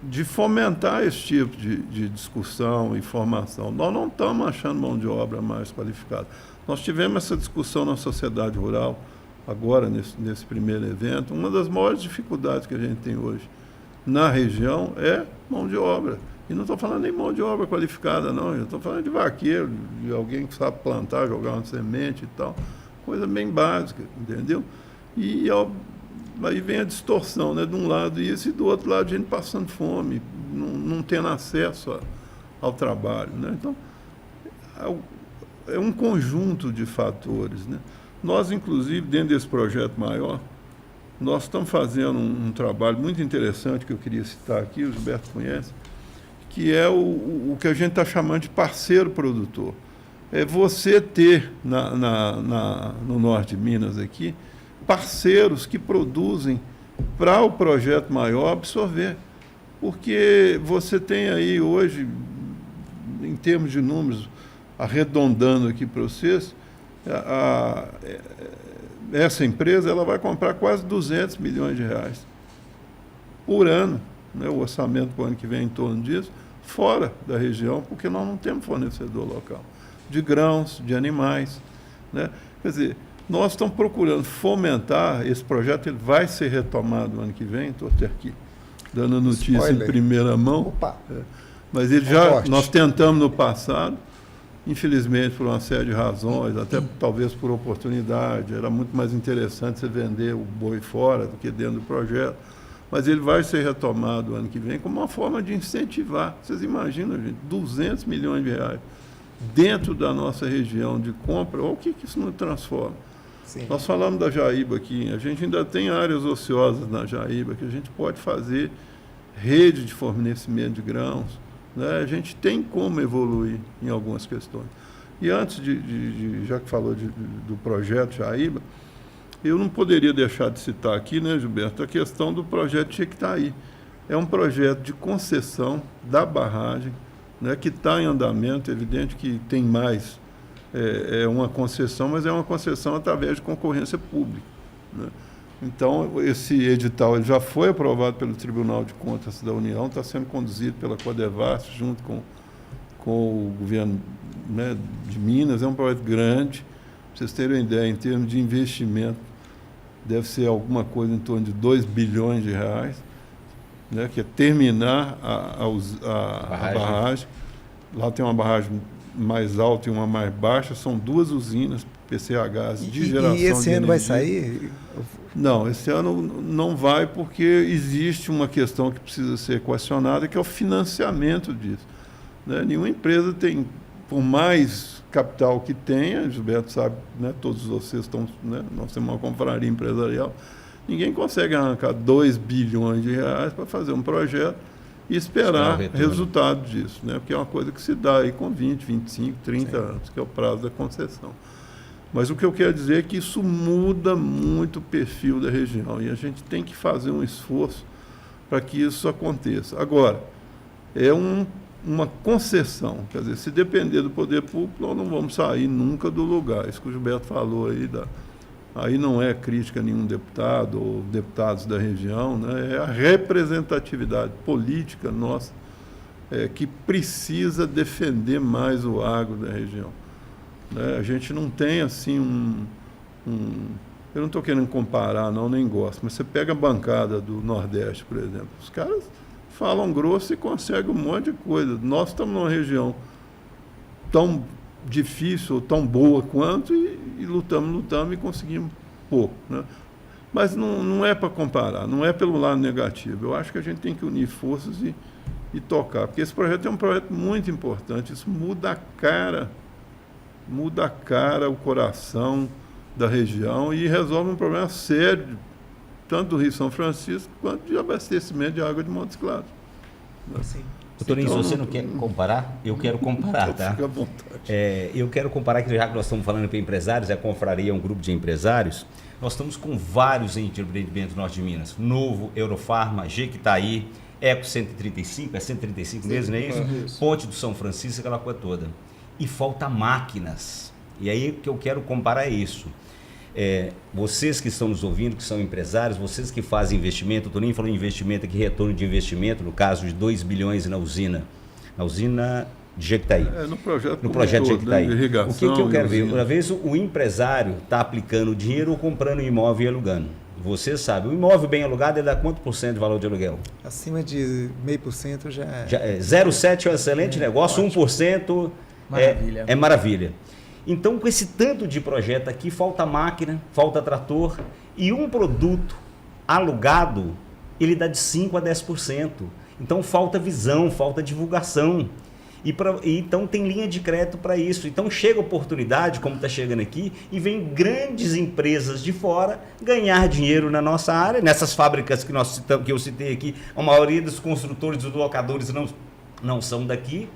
de fomentar esse tipo de discussão e formação. Nós não estamos achando mão de obra mais qualificada. Nós tivemos essa discussão na sociedade rural, agora nesse primeiro evento. Uma das maiores dificuldades que a gente tem hoje na região é mão de obra. E não estou falando nem mão de obra qualificada, não. Eu estou falando de vaqueiro, de alguém que sabe plantar, jogar uma semente e tal. Coisa bem básica, entendeu? E aí vem a distorção, né? De um lado isso e do outro lado a gente passando fome, não tendo acesso ao trabalho, né? Então, é um conjunto de fatores, né? Nós, inclusive, dentro desse projeto maior, nós estamos fazendo um trabalho muito interessante que eu queria citar aqui, o Gilberto conhece, que é o que a gente está chamando de parceiro produtor. É você ter no norte de Minas aqui parceiros que produzem para o projeto maior absorver. Porque você tem aí hoje, em termos de números, arredondando aqui para vocês, essa empresa ela vai comprar quase 200 milhões de reais por ano, né? O orçamento para o ano que vem em torno disso, fora da região, porque nós não temos fornecedor local de grãos, de animais, né? Quer dizer, nós estamos procurando fomentar esse projeto, ele vai ser retomado no ano que vem, estou até aqui dando a notícia Spoiler. em primeira mão. Opa. Mas nós tentamos no passado, infelizmente por uma série de razões, até talvez por oportunidade, era muito mais interessante você vender o boi fora do que dentro do projeto, mas ele vai ser retomado ano que vem como uma forma de incentivar. Vocês imaginam, gente, 200 milhões de reais dentro da nossa região de compra, olha o que isso não transforma. Sim. Nós falamos da Jaíba aqui, a gente ainda tem áreas ociosas na Jaíba que a gente pode fazer rede de fornecimento de grãos, né? A gente tem como evoluir em algumas questões. E antes já que falou do projeto Jaíba, eu não poderia deixar de citar aqui, né, Gilberto, a questão do projeto Jequitaí. É um projeto de concessão da barragem, né, que está em andamento. É evidente que tem mais, é uma concessão, mas é uma concessão através de concorrência pública, né? Então, esse edital ele já foi aprovado pelo Tribunal de Contas da União, está sendo conduzido pela Codevasf, junto com o governo, né, de Minas. É um projeto grande, para vocês terem uma ideia, em termos de investimento, deve ser alguma coisa em torno de 2 bilhões de reais, né, que é terminar a barragem. Lá tem uma barragem mais alta e uma mais baixa, são 2 usinas PCHs de geração de energia. E esse ano vai sair? Não, esse ano não vai, porque existe uma questão que precisa ser equacionada, que é o financiamento disso, né? Nenhuma empresa tem, por mais capital que tenha, Gilberto sabe, né, todos vocês estão, né, nós temos uma confraria empresarial, ninguém consegue arrancar 2 bilhões de reais para fazer um projeto e esperar resultado disso, né? Porque é uma coisa que se dá aí com 20, 25, 30 anos, que é o prazo da concessão. Mas o que eu quero dizer é que isso muda muito o perfil da região e a gente tem que fazer um esforço para que isso aconteça. Agora, é uma concessão, quer dizer, se depender do poder público, nós não vamos sair nunca do lugar. Isso que o Gilberto falou aí, aí não é crítica a nenhum deputado ou deputados da região, né? É a representatividade política nossa que precisa defender mais o agro da região. A gente não tem assim eu não estou querendo comparar, não, nem gosto, mas você pega a bancada do Nordeste, por exemplo, os caras falam grosso e conseguem um monte de coisa. Nós estamos numa região tão difícil ou tão boa quanto e lutamos e conseguimos pouco, né? Mas não é para comparar, não é pelo lado negativo. Eu acho que a gente tem que unir forças e tocar, porque esse projeto é um projeto muito importante, isso muda a cara, o coração da região e resolve um problema sério, tanto do Rio São Francisco quanto de abastecimento de água de Montes Claros. Sim. Doutor, se você não quer comparar, eu quero comparar, tá? Fica à vontade. Eu quero comparar, que já que nós estamos falando para empresários, a confraria é um grupo de empresários, nós estamos com vários empreendimentos no norte de Minas. Novo, Eurofarma, Jequitaí, Eco 135, é 135 mesmo, não é isso? Isso. Ponte do São Francisco, aquela coisa toda. E falta máquinas. E aí o que eu quero comparar é isso. Vocês que estão nos ouvindo, que são empresários, vocês que fazem investimento, o Toninho falou em investimento aqui, retorno de investimento, no caso de 2 bilhões na usina de Jequitaí. No projeto de Jequitaí. Né, o que eu quero ver? Uma vez o empresário está aplicando dinheiro ou comprando um imóvel e alugando. Você sabe, o imóvel bem alugado ele dá quanto por cento de valor de aluguel? Acima de 0,5% já 0,7% é um excelente negócio, ótimo. 1% é maravilha. Então, com esse tanto de projeto aqui, falta máquina, falta trator, e um produto alugado, ele dá de 5% a 10%. Então falta visão, falta divulgação. Então tem linha de crédito para isso. Então chega oportunidade, como está chegando aqui, e vem grandes empresas de fora ganhar dinheiro na nossa área, nessas fábricas que eu citei aqui. A maioria dos construtores, dos locadores não são daqui.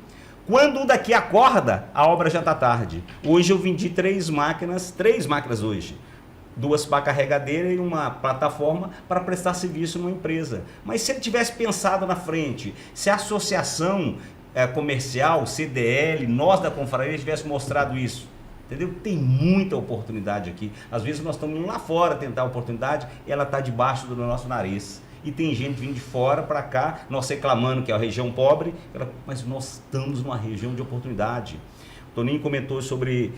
Quando o daqui acorda, a obra já está tarde. Hoje eu vendi 3 máquinas hoje. 2 para carregadeira e uma plataforma para prestar serviço numa empresa. Mas se ele tivesse pensado na frente, se a associação comercial, CDL, nós da confraria tivesse mostrado isso, entendeu? Tem muita oportunidade aqui. Às vezes nós estamos indo lá fora tentar a oportunidade e ela está debaixo do nosso nariz. E tem gente vindo de fora para cá, nós reclamando que é a região pobre, mas nós estamos numa região de oportunidade. O Toninho comentou sobre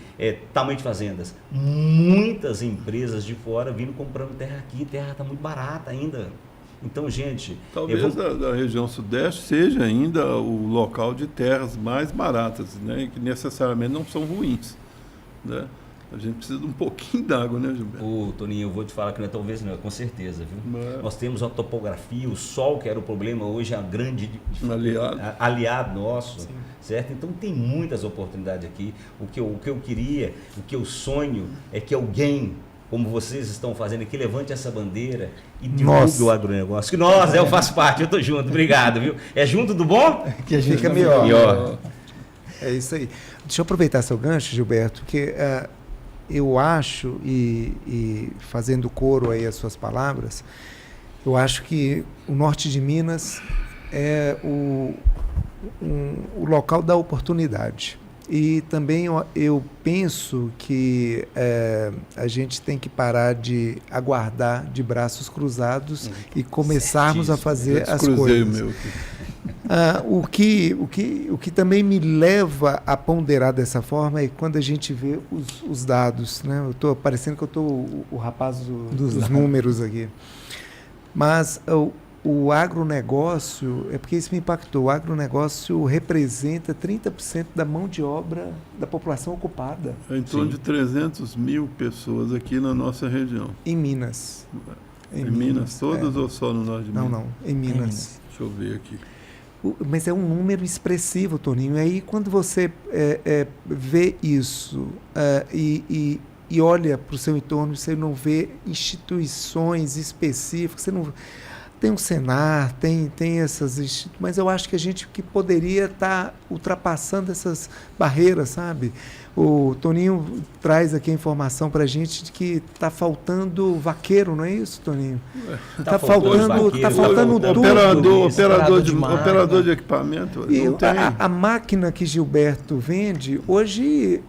tamanho de fazendas. Muitas empresas de fora vindo comprando terra aqui, terra está muito barata ainda. Então, gente... Talvez da região sudeste seja ainda o local de terras mais baratas, né, e que necessariamente não são ruins, né? A gente precisa de um pouquinho d'água, né, Gilberto? Toninho, eu vou te falar que não é talvez não, é com certeza, viu? Nós temos a topografia, o sol que era o problema, hoje é um grande aliado nosso, sim, certo? Então tem muitas oportunidades aqui. O que eu queria, o que eu sonho é que alguém, como vocês estão fazendo aqui, levante essa bandeira e divulgue o agronegócio. Que nós, eu faço parte, eu estou junto, obrigado, viu? É junto do bom? Que a gente fica melhor. É isso aí. Deixa eu aproveitar seu gancho, Gilberto, que... eu acho, e fazendo coro aí às suas palavras, eu acho que o norte de Minas é o local da oportunidade. E também eu penso que a gente tem que parar de aguardar de braços cruzados e começarmos a fazer as coisas. O que também me leva a ponderar dessa forma é quando a gente vê os dados, né? Eu estou parecendo que eu estou o rapaz dos números aqui. Mas o agronegócio, é porque isso me impactou, o agronegócio representa 30% da mão de obra da população ocupada. Em torno de 300 mil pessoas aqui na nossa região. Em Minas. Em Minas todas ou só no norte de Minas? Não, em Minas. Deixa eu ver aqui. Mas é um número expressivo, Toninho. E aí, quando você vê isso e olha para o seu entorno, você não vê instituições específicas, você não tem um Senar, tem essas instituições, mas eu acho que a gente que poderia estar ultrapassando essas barreiras, sabe? O Toninho traz aqui a informação para a gente de que está faltando vaqueiro, não é isso, Toninho? Está faltando tudo. Operador de equipamento. E a máquina que Gilberto vende, hoje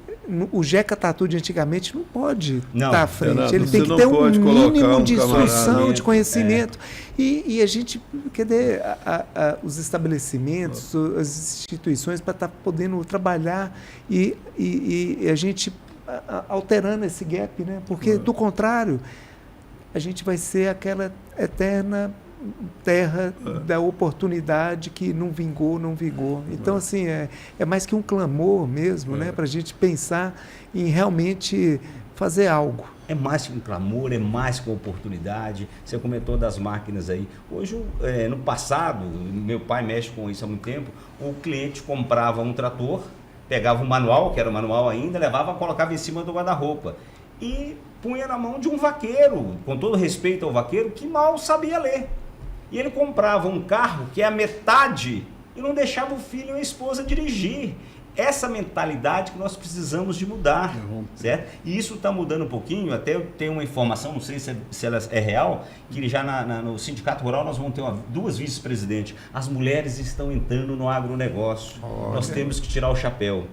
o Jeca Tatu de antigamente não pode estar à frente. Ele tem que ter um mínimo de instrução, de conhecimento. E a gente, cadê os estabelecimentos, as instituições para estar podendo trabalhar e a gente alterando esse gap, né? Porque, do contrário, a gente vai ser aquela eterna terra da oportunidade que não vingou. Então, assim, é mais que um clamor mesmo, né? Para a gente pensar em realmente fazer algo. É mais que um clamor, é mais que uma oportunidade. Você comentou das máquinas aí. Hoje, no passado, meu pai mexe com isso há muito tempo, o cliente comprava um trator, pegava um manual, que era o manual ainda, levava, colocava em cima do guarda-roupa e punha na mão de um vaqueiro, com todo respeito ao vaqueiro, que mal sabia ler. E ele comprava um carro que é a metade e não deixava o filho e a esposa dirigir. Essa mentalidade que nós precisamos de mudar, certo? E isso está mudando um pouquinho, até eu tenho uma informação, não sei se ela é real, que já no Sindicato Rural nós vamos ter 2 vice-presidentes. As mulheres estão entrando no agronegócio. Nós temos que tirar o chapéu.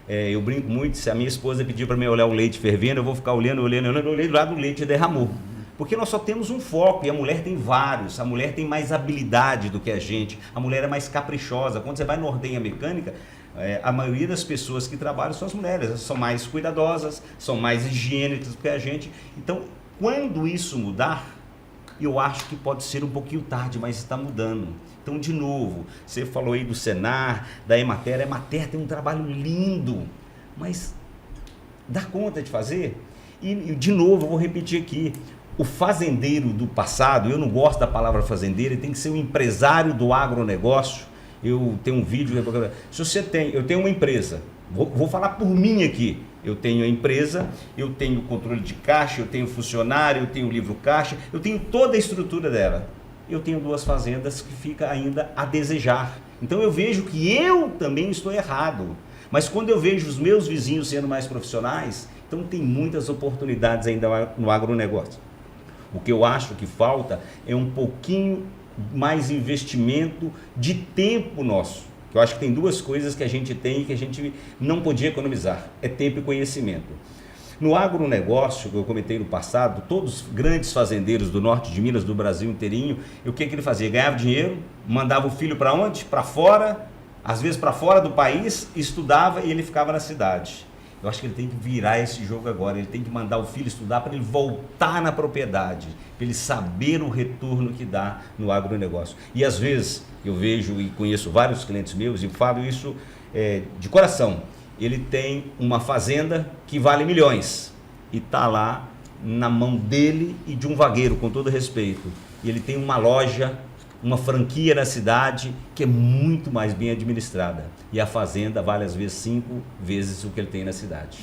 Eu brinco muito, se a minha esposa pedir para mim olhar o leite fervendo, eu vou ficar olhando, eu olhei do lado do leite derramou. Porque nós só temos um foco e a mulher tem vários, a mulher tem mais habilidade do que a gente, a mulher é mais caprichosa. Quando você vai na ordenha mecânica, a maioria das pessoas que trabalham são as mulheres, elas são mais cuidadosas, são mais higiênicas do que a gente. Então, quando isso mudar, eu acho que pode ser um pouquinho tarde, mas está mudando. Então, de novo, você falou aí do Senar, da Emater. A Emater tem um trabalho lindo, mas dá conta de fazer? E de novo, eu vou repetir aqui, o fazendeiro do passado, eu não gosto da palavra fazendeiro, ele tem que ser um empresário do agronegócio. Eu tenho um vídeo, eu tenho uma empresa, vou falar por mim aqui, eu tenho a empresa, eu tenho controle de caixa, eu tenho funcionário, eu tenho livro caixa, eu tenho toda a estrutura dela. Eu tenho 2 fazendas que fica ainda a desejar. Então eu vejo que eu também estou errado. Mas quando eu vejo os meus vizinhos sendo mais profissionais, então tem muitas oportunidades ainda no agronegócio. O que eu acho que falta é um pouquinho mais investimento de tempo nosso. Eu acho que tem 2 coisas que a gente tem e que a gente não podia economizar. É tempo e conhecimento. No agronegócio, que eu comentei no passado, todos os grandes fazendeiros do norte de Minas, do Brasil inteirinho, o que ele fazia? Ganhava dinheiro, mandava o filho para onde? Para fora, às vezes para fora do país, estudava e ele ficava na cidade. Eu acho que ele tem que virar esse jogo agora, ele tem que mandar o filho estudar para ele voltar na propriedade, para ele saber o retorno que dá no agronegócio. E às vezes eu vejo e conheço vários clientes meus e falo isso de coração. Ele tem uma fazenda que vale milhões e está lá na mão dele e de um vagueiro, com todo respeito. E ele tem uma loja, uma franquia na cidade que é muito mais bem administrada. E a fazenda vale às vezes 5 vezes o que ele tem na cidade.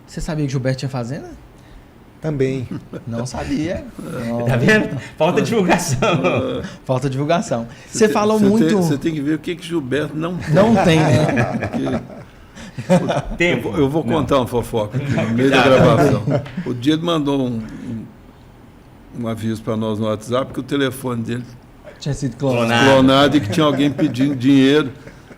Você sabia que Gilberto tinha fazenda? Também. Não sabia. Tá vendo? Falta divulgação. Falta divulgação. Você falou muito... Você tem que ver o que Gilberto não tem. Não tem, né? Tempo. Eu vou contar uma fofoca aqui no meio da gravação. O dia ele mandou um aviso para nós no WhatsApp que o telefone dele Tinha sido clonado e que tinha alguém pedindo dinheiro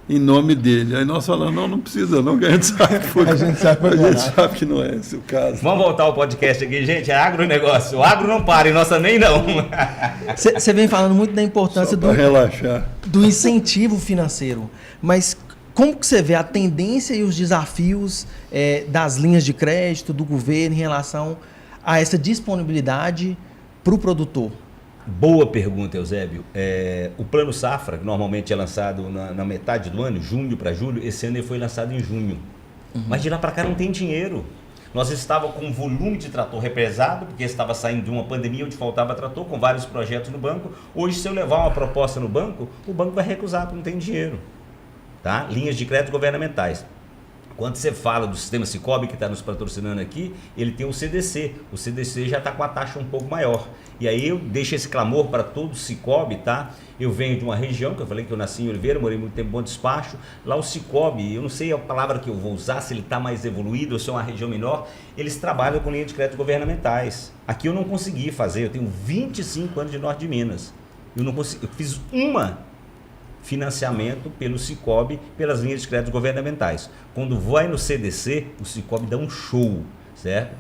em nome dele. Aí nós falamos, não precisa não, que a gente sabe que foi. A gente sabe Que não é esse o caso. Vamos voltar ao podcast aqui, gente. É agronegócio. O agro não para e nós também não. Você vem falando muito da importância Relaxar. do incentivo financeiro, mas como que você vê a tendência e os desafios das linhas de crédito do governo em relação a essa disponibilidade para o produtor? Boa pergunta, Eusébio. O Plano Safra, que normalmente é lançado na metade do ano, junho para julho, esse ano ele foi lançado em junho. Mas de lá para cá não tem dinheiro. Nós estávamos com um volume de trator represado, porque estava saindo de uma pandemia onde faltava trator, com vários projetos no banco. Hoje, se eu levar uma proposta no banco, o banco vai recusar, porque não tem dinheiro. Tá? Linhas de crédito governamentais. Quando você fala do sistema Cicobi, que está nos patrocinando aqui, ele tem o CDC. O CDC já está com a taxa um pouco maior. E aí eu deixo esse clamor para todo o Cicobi, tá? Eu venho de uma região, que eu falei que eu nasci em Oliveira, morei muito tempo em Bom Despacho. Lá o Cicobi, eu não sei a palavra que eu vou usar, se ele está mais evoluído ou se é uma região menor, eles trabalham com linha de crédito governamentais. Aqui eu não consegui fazer, eu tenho 25 anos de norte de Minas. Eu não consegui, eu fiz financiamento pelo Cicobi, pelas linhas de crédito governamentais. Quando vai no CDC, o Cicobi dá um show, certo?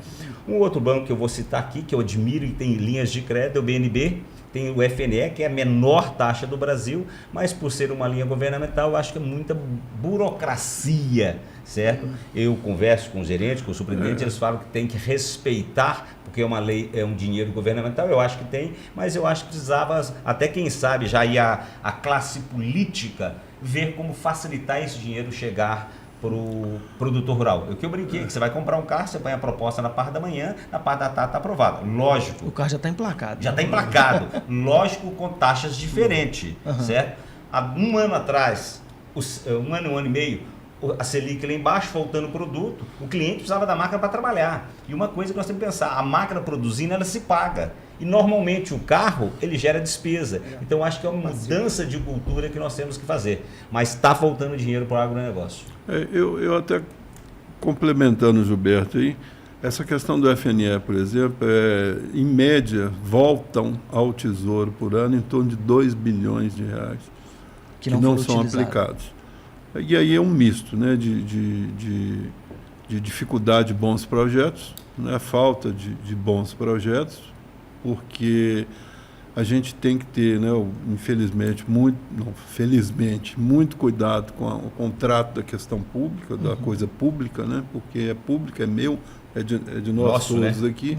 Um outro banco que eu vou citar aqui, que eu admiro e tem linhas de crédito, é o BNB, tem o FNE, que é a menor taxa do Brasil, mas por ser uma linha governamental, eu acho que é muita burocracia, certo? Eu converso com os gerentes, com o superintendente, eles falam que tem que respeitar, porque é uma lei, é um dinheiro governamental, eu acho que tem, mas eu acho que precisava, até quem sabe, já ir a classe política, ver como facilitar esse dinheiro chegar para o produtor rural. Eu brinquei, que você vai comprar um carro, você põe a proposta na parte da manhã, na parte da tarde está aprovado. Lógico. O carro já está emplacado. Já está emplacado. Lógico, com taxas diferentes, certo? Há um ano atrás, um ano e meio, a Selic lá embaixo, faltando produto, o cliente precisava da máquina para trabalhar. E uma coisa que nós temos que pensar, a máquina produzindo, ela se paga. E normalmente o carro, ele gera despesa. Então acho que é uma mudança de cultura que nós temos que fazer. Mas está faltando dinheiro para o agronegócio. Eu até complementando o Gilberto aí, essa questão do FNE, por exemplo, em média, voltam ao Tesouro por ano em torno de 2 bilhões de reais que não são aplicados. E aí é um misto, né, de dificuldade de bons projetos, né, falta de bons projetos, porque a gente tem que ter, né, felizmente, muito cuidado com o trato da questão pública, da coisa pública, né, porque é pública, é meu, é de nós todos, né, aqui,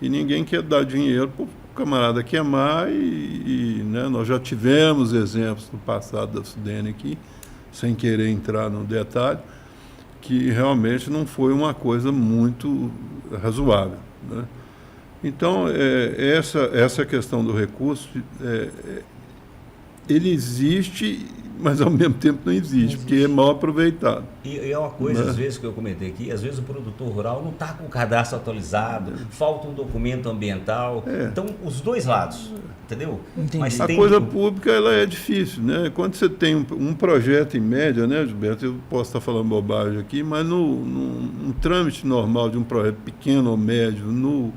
e ninguém quer dar dinheiro para o camarada queimar né, nós já tivemos exemplos no passado da Sudene aqui, sem querer entrar no detalhe, que realmente não foi uma coisa muito razoável, né? Então, essa questão do recurso, ele existe, mas ao mesmo tempo não existe, porque é mal aproveitado. E é uma coisa, às vezes, que eu comentei aqui, às vezes o produtor rural não está com o cadastro atualizado, falta um documento ambiental. Então, os dois lados, entendeu? Entendi. Mas A tem coisa pública, ela é difícil, né? Quando você tem um projeto em média, né, Gilberto? Eu posso estar falando bobagem aqui, mas num trâmite normal de um projeto pequeno ou médio no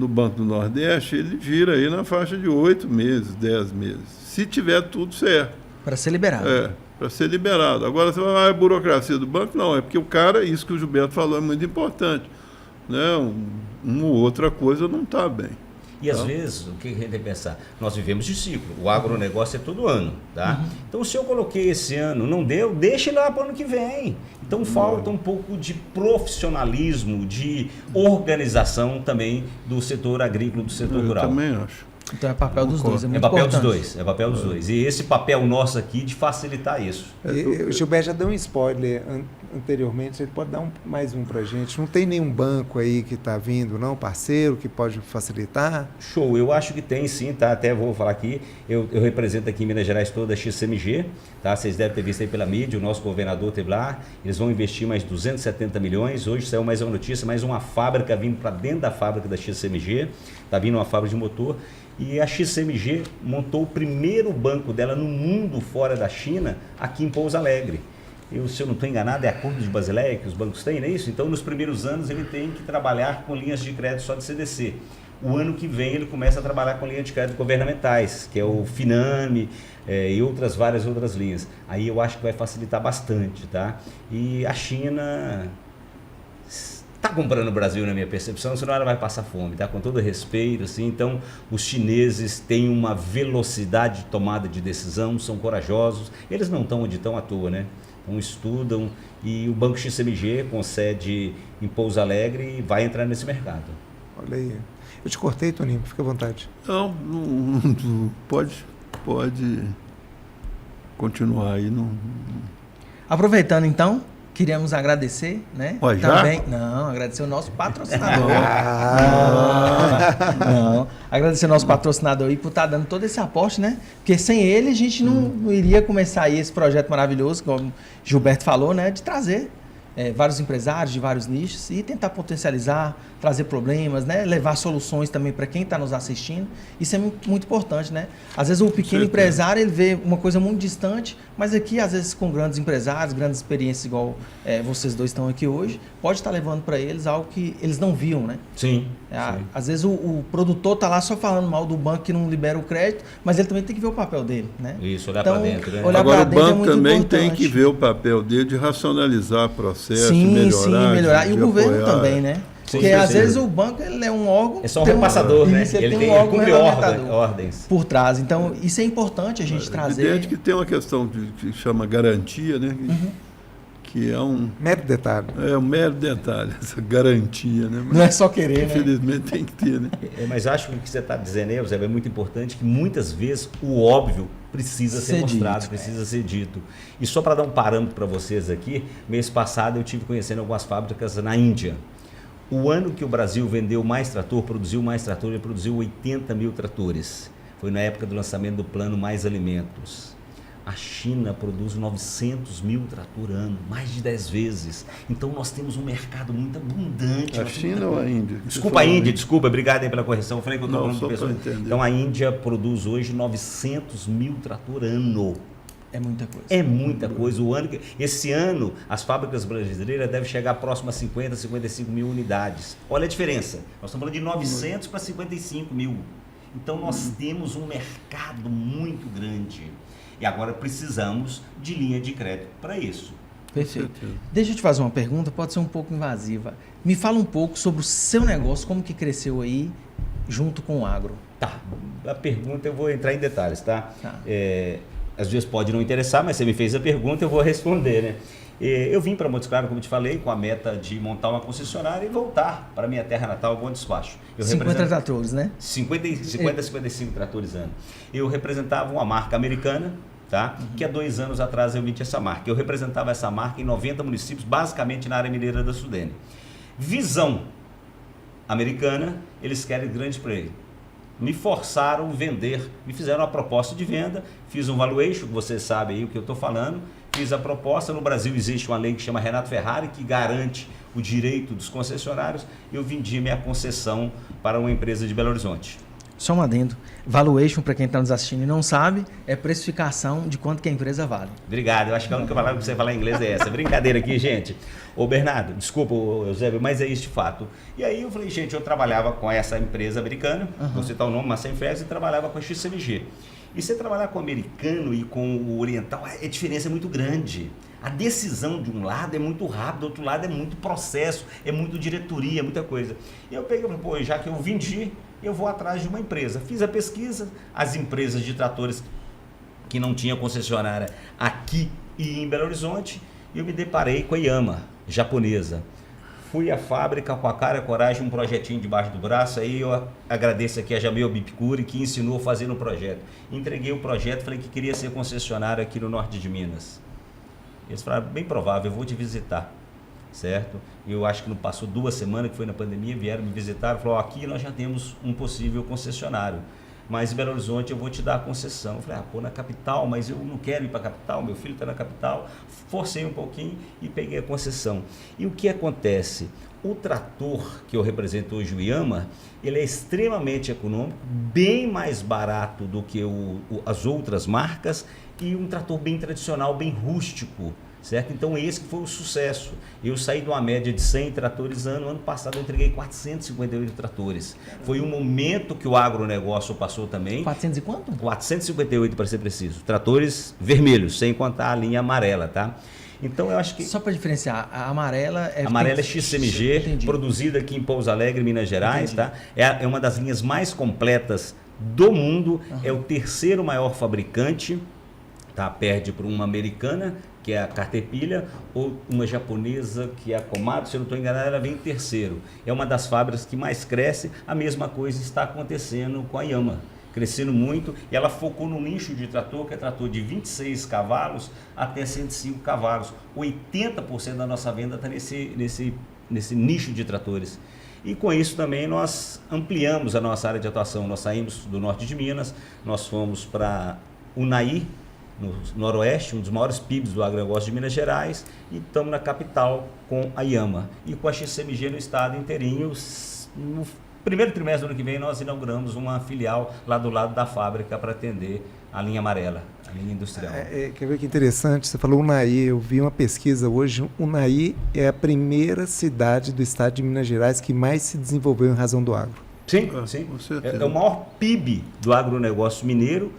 Banco do Nordeste, ele gira aí na faixa de 8 meses, 10 meses. Se tiver tudo certo. Para ser liberado. Para ser liberado. Agora, você vai a burocracia do banco? Não, é porque o cara, isso que o Gilberto falou, é muito importante. Né? Uma ou outra coisa não está bem. E às vezes, o que a gente tem que pensar? Nós vivemos de ciclo, o agronegócio é todo ano, tá? Então, se eu coloquei esse ano, não deu, deixa ele lá para o ano que vem. Então, falta um pouco de profissionalismo, de organização também do setor agrícola, do setor rural. Eu também acho. Então é papel dos dois, é muito papel importante. dos dois, é papel dos dois. E esse papel nosso aqui de facilitar isso. O Gilberto já deu um spoiler anteriormente, ele pode dar mais um para a gente. Não tem nenhum banco aí que está vindo, não, parceiro, que pode facilitar? Show, eu acho que tem sim, tá? Até vou falar aqui, eu represento aqui em Minas Gerais toda a XCMG, tá? Vocês devem ter visto aí pela mídia, o nosso governador esteve lá, eles vão investir mais 270 milhões, hoje saiu mais uma notícia, mais uma fábrica vindo para dentro da fábrica da XCMG, tá vindo uma fábrica de motor, e a XCMG montou o primeiro banco dela no mundo fora da China, aqui em Pouso Alegre. Se eu não estou enganado, é acordo de Basileia que os bancos têm, não é isso? Então, nos primeiros anos, ele tem que trabalhar com linhas de crédito só de CDC. O ano que vem, ele começa a trabalhar com linhas de crédito governamentais, que é o Finame e várias outras linhas. Aí eu acho que vai facilitar bastante, tá? E a China está comprando o Brasil, na minha percepção, senão ela vai passar fome, tá? Com todo respeito, assim. Então, os chineses têm uma velocidade de tomada de decisão, são corajosos, eles não estão onde estão à toa, né? Então, estudam, e o Banco XCMG, com sede em Pouso Alegre, vai entrar nesse mercado. Olha aí. Eu te cortei, Toninho, fica à vontade. Não, pode continuar aí. Aproveitando então, queríamos agradecer, né? Ué, já? Também, não, agradecer o nosso patrocinador. Não, agradecer o nosso patrocinador aí por estar dando todo esse aporte, né? Porque sem ele a gente não iria começar aí esse projeto maravilhoso, como o Gilberto falou, né? De trazer vários empresários de vários nichos e tentar potencializar, trazer problemas, né? Levar soluções também para quem está nos assistindo. Isso é muito, muito importante, né? Às vezes o pequeno empresário ele vê uma coisa muito distante, mas aqui às vezes com grandes empresários, grandes experiências igual vocês dois estão aqui hoje, pode estar levando para eles algo que eles não viam, né? Sim. Às vezes o produtor está lá só falando mal do banco que não libera o crédito, mas ele também tem que ver o papel dele, né? Isso, olhar para dentro, né? Agora o banco também tem que ver o papel dele de racionalizar processo, melhorar. E o governo apoiar. também, né? Sim, porque às vezes o banco ele é um órgão... É só um repassador, né? Ele tem um órgão cumpre regulamentador ordens por trás. Então, isso é importante a gente trazer. É evidente que tem uma questão que chama garantia, né? Que é um... Mero detalhe. É um mero detalhe, essa garantia, né? Mas, não é só querer, né? infelizmente tem que ter, né? Mas acho que o que você está dizendo aí, Zé, é muito importante, que muitas vezes o óbvio precisa ser mostrado, dito, precisa ser dito. E só para dar um parâmetro para vocês aqui, mês passado eu tive conhecendo algumas fábricas na Índia. O ano que o Brasil vendeu mais trator, produziu mais trator, ele produziu 80 mil tratores. Foi na época do lançamento do plano Mais Alimentos. A China produz 900 mil trator ano, mais de 10 vezes. Então nós temos um mercado muito abundante. A China ou a Índia? Desculpa a Índia, desculpa, obrigado aí pela correção. Eu falei que eu estou falando só de pessoas. então a Índia produz hoje 900 mil trator ano. É muita coisa. É muita coisa. Esse ano, as fábricas brasileiras devem chegar próximo a 50, 55 mil unidades. Olha a diferença. Nós estamos falando de 900 para 55 mil. Então, nós temos um mercado muito grande. E agora precisamos de linha de crédito para isso. Perfeito. Deixa eu te fazer uma pergunta, pode ser um pouco invasiva. Me fala um pouco sobre o seu negócio, como que cresceu aí junto com o agro. Tá. A pergunta eu vou entrar em detalhes, tá? Às vezes pode não interessar, mas você me fez a pergunta, eu vou responder, né? Eu vim para Montes Claros, como eu te falei, com a meta de montar uma concessionária e voltar para minha terra natal, Bom Despacho. 50 tratores, né? 55 tratores ano. Eu representava uma marca americana, tá? Que há 2 anos atrás eu meti essa marca. Eu representava essa marca em 90 municípios, basicamente na área mineira da Sudene. Visão Americana, eles querem grande play. Me forçaram a vender, me fizeram uma proposta de venda, fiz um valuation, que vocês sabem aí o que eu estou falando, fiz a proposta. No Brasil existe uma lei que chama Renato Ferrari, que garante o direito dos concessionários. Eu vendi minha concessão para uma empresa de Belo Horizonte. Só um adendo. Valuation, para quem está nos assistindo e não sabe, é precificação de quanto que a empresa vale. Obrigado. Eu acho que a única palavra que você falar em inglês é essa. Brincadeira aqui, gente. Ô, Bernardo, desculpa, Eusébio, mas é isso de fato. E aí eu falei, gente, eu trabalhava com essa empresa americana, vou citar o nome, Massey Ferguson, e trabalhava com a XCMG. E você trabalhar com o americano e com o oriental, a diferença é muito grande. A decisão de um lado é muito rápida, do outro lado é muito processo, é muito diretoria, é muita coisa. E eu peguei e falei, pô, já que eu vendi, eu vou atrás de uma empresa. Fiz a pesquisa, as empresas de tratores que não tinham concessionária aqui e em Belo Horizonte, e eu me deparei com a Yamaha, japonesa. Fui à fábrica com a cara e a coragem, um projetinho debaixo do braço. Aí eu agradeço aqui a Jamil Bipcuri, que ensinou a fazer no projeto. Entreguei o projeto, falei que queria ser concessionário aqui no norte de Minas. Eles falaram, bem provável, eu vou te visitar, certo? Eu acho que não passou 2 semanas, que foi na pandemia, vieram me visitar e falaram, aqui nós já temos um possível concessionário, mas em Belo Horizonte eu vou te dar a concessão. Eu falei, pô, na capital, mas eu não quero ir para a capital, meu filho está na capital. Forcei um pouquinho e peguei a concessão. E o que acontece? O trator que eu represento hoje, o Yamaha, ele é extremamente econômico, bem mais barato do que as outras marcas, e um trator bem tradicional, bem rústico, certo? Então esse que foi o sucesso. Eu saí de uma média de 100 tratores ano passado eu entreguei 458 tratores. Foi um momento que o agronegócio passou também. 400 e quanto? 458 para ser preciso. Tratores vermelhos, sem contar a linha amarela, tá? Então eu acho que... Só para diferenciar, a amarela é... A amarela é XCMG, Entendi. Produzida aqui em Pouso Alegre, Minas Gerais, Entendi. tá? É uma das linhas mais completas do mundo, é o 3º maior fabricante, tá? Perde para uma americana, que é a Caterpillar, ou uma japonesa, que é a Komatsu, se eu não estou enganado, ela vem em 3º. É uma das fábricas que mais cresce. A mesma coisa está acontecendo com a Yamaha, crescendo muito, e ela focou no nicho de trator, que é trator de 26 cavalos até 105 cavalos. 80% da nossa venda está nesse nicho de tratores. E com isso também nós ampliamos a nossa área de atuação. Nós saímos do norte de Minas, nós fomos para Unai, no noroeste, um dos maiores PIBs do agronegócio de Minas Gerais, e estamos na capital com a Yamaha. E com a XCMG no estado inteirinho. No primeiro trimestre do ano que vem nós inauguramos uma filial lá do lado da fábrica para atender a linha amarela, a linha industrial. Quer ver que interessante? Você falou Unai, eu vi uma pesquisa hoje. Unai é a primeira cidade do estado de Minas Gerais que mais se desenvolveu em razão do agro. Sim, sim. Com certeza. É o maior PIB do agronegócio mineiro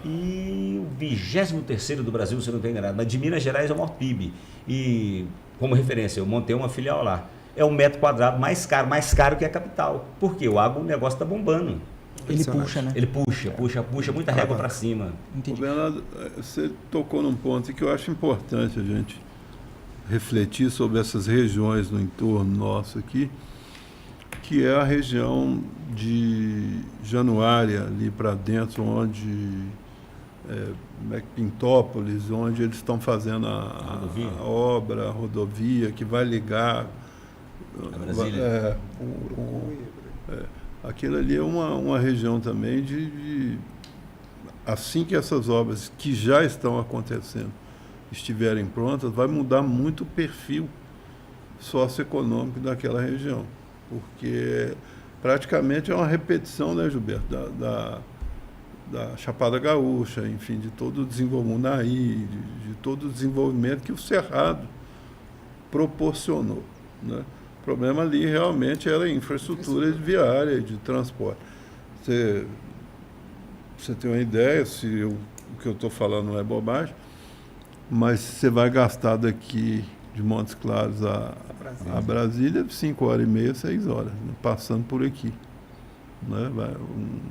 e o 23º do Brasil, se eu não estou enganado. Mas de Minas Gerais é o maior PIB. E, como referência, eu montei uma filial lá. É um metro quadrado mais caro que a capital. Por quê? O agronegócio está bombando. Ele puxa, né? Ele puxa muita régua para cima. Entendi. Bernardo, você tocou num ponto que eu acho importante a gente refletir sobre essas regiões no entorno nosso aqui, que é a região de Januária, ali para dentro, onde Pintópolis, onde eles estão fazendo a obra, a rodovia que vai ligar a Brasília. Aquilo ali é uma região também assim que essas obras que já estão acontecendo estiverem prontas, vai mudar muito o perfil socioeconômico daquela região, porque praticamente é uma repetição, né, Gilberto, da Chapada Gaúcha, enfim, de todo o desenvolvimento de todo o desenvolvimento que o Cerrado proporcionou, né? O problema ali realmente era a infraestrutura viária de transporte. Você tem uma ideia, o que eu estou falando não é bobagem, mas você vai gastar daqui de Montes Claros a Brasília 5 horas e meia, 6 horas, né, passando por aqui. Né?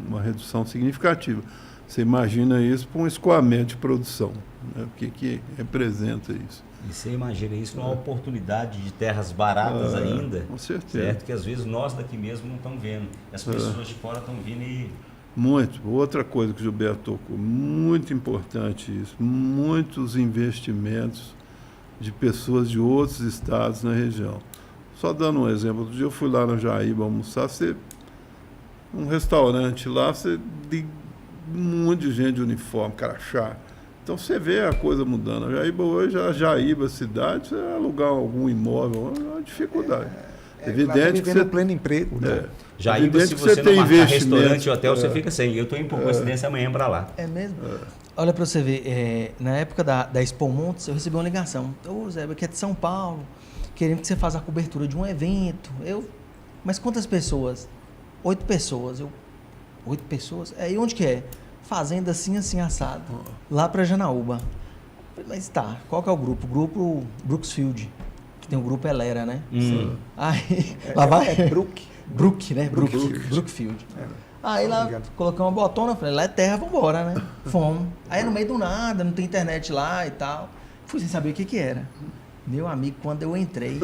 Uma redução significativa. Você imagina isso para um escoamento de produção. Né? O que representa isso? E você imagina isso numa oportunidade de terras baratas ainda, com certeza. Certo? Que às vezes nós daqui mesmo não estamos vendo. As pessoas de fora estão vindo e... Muito. Outra coisa que o Gilberto tocou, muito importante isso, muitos investimentos de pessoas de outros estados na região. Só dando um exemplo, outro dia eu fui lá na Jaíba almoçar, um restaurante lá, você tem um monte de gente de uniforme, crachá. Então você vê a coisa mudando. A Jaíba hoje, a Jaíba cidade, você alugar algum imóvel, é uma dificuldade. Evidente que você pleno emprego, né? Jaíba, se você não marcar restaurante ou hotel, você fica sem. Eu estou indo por coincidência amanhã para lá. É mesmo? Olha para você ver, na época da Expo Montes, eu recebi uma ligação. Ô Zé, aqui é de São Paulo, querendo que você faça a cobertura de um evento. Mas quantas pessoas? 8 pessoas. 8 pessoas? E onde que é? Fazenda assim, assim, assado. Lá para Janaúba. Mas tá, qual que é o grupo? O grupo Brooksfield, que tem o grupo Elera, né? Aí, lá vai... Brook, né? Brookfield. Aí lá, colocamos uma botona, falei, lá é terra, vambora, né? Fomos. Aí no meio do nada, não tem internet lá e tal. Fui sem saber o que era. Meu amigo, quando eu entrei,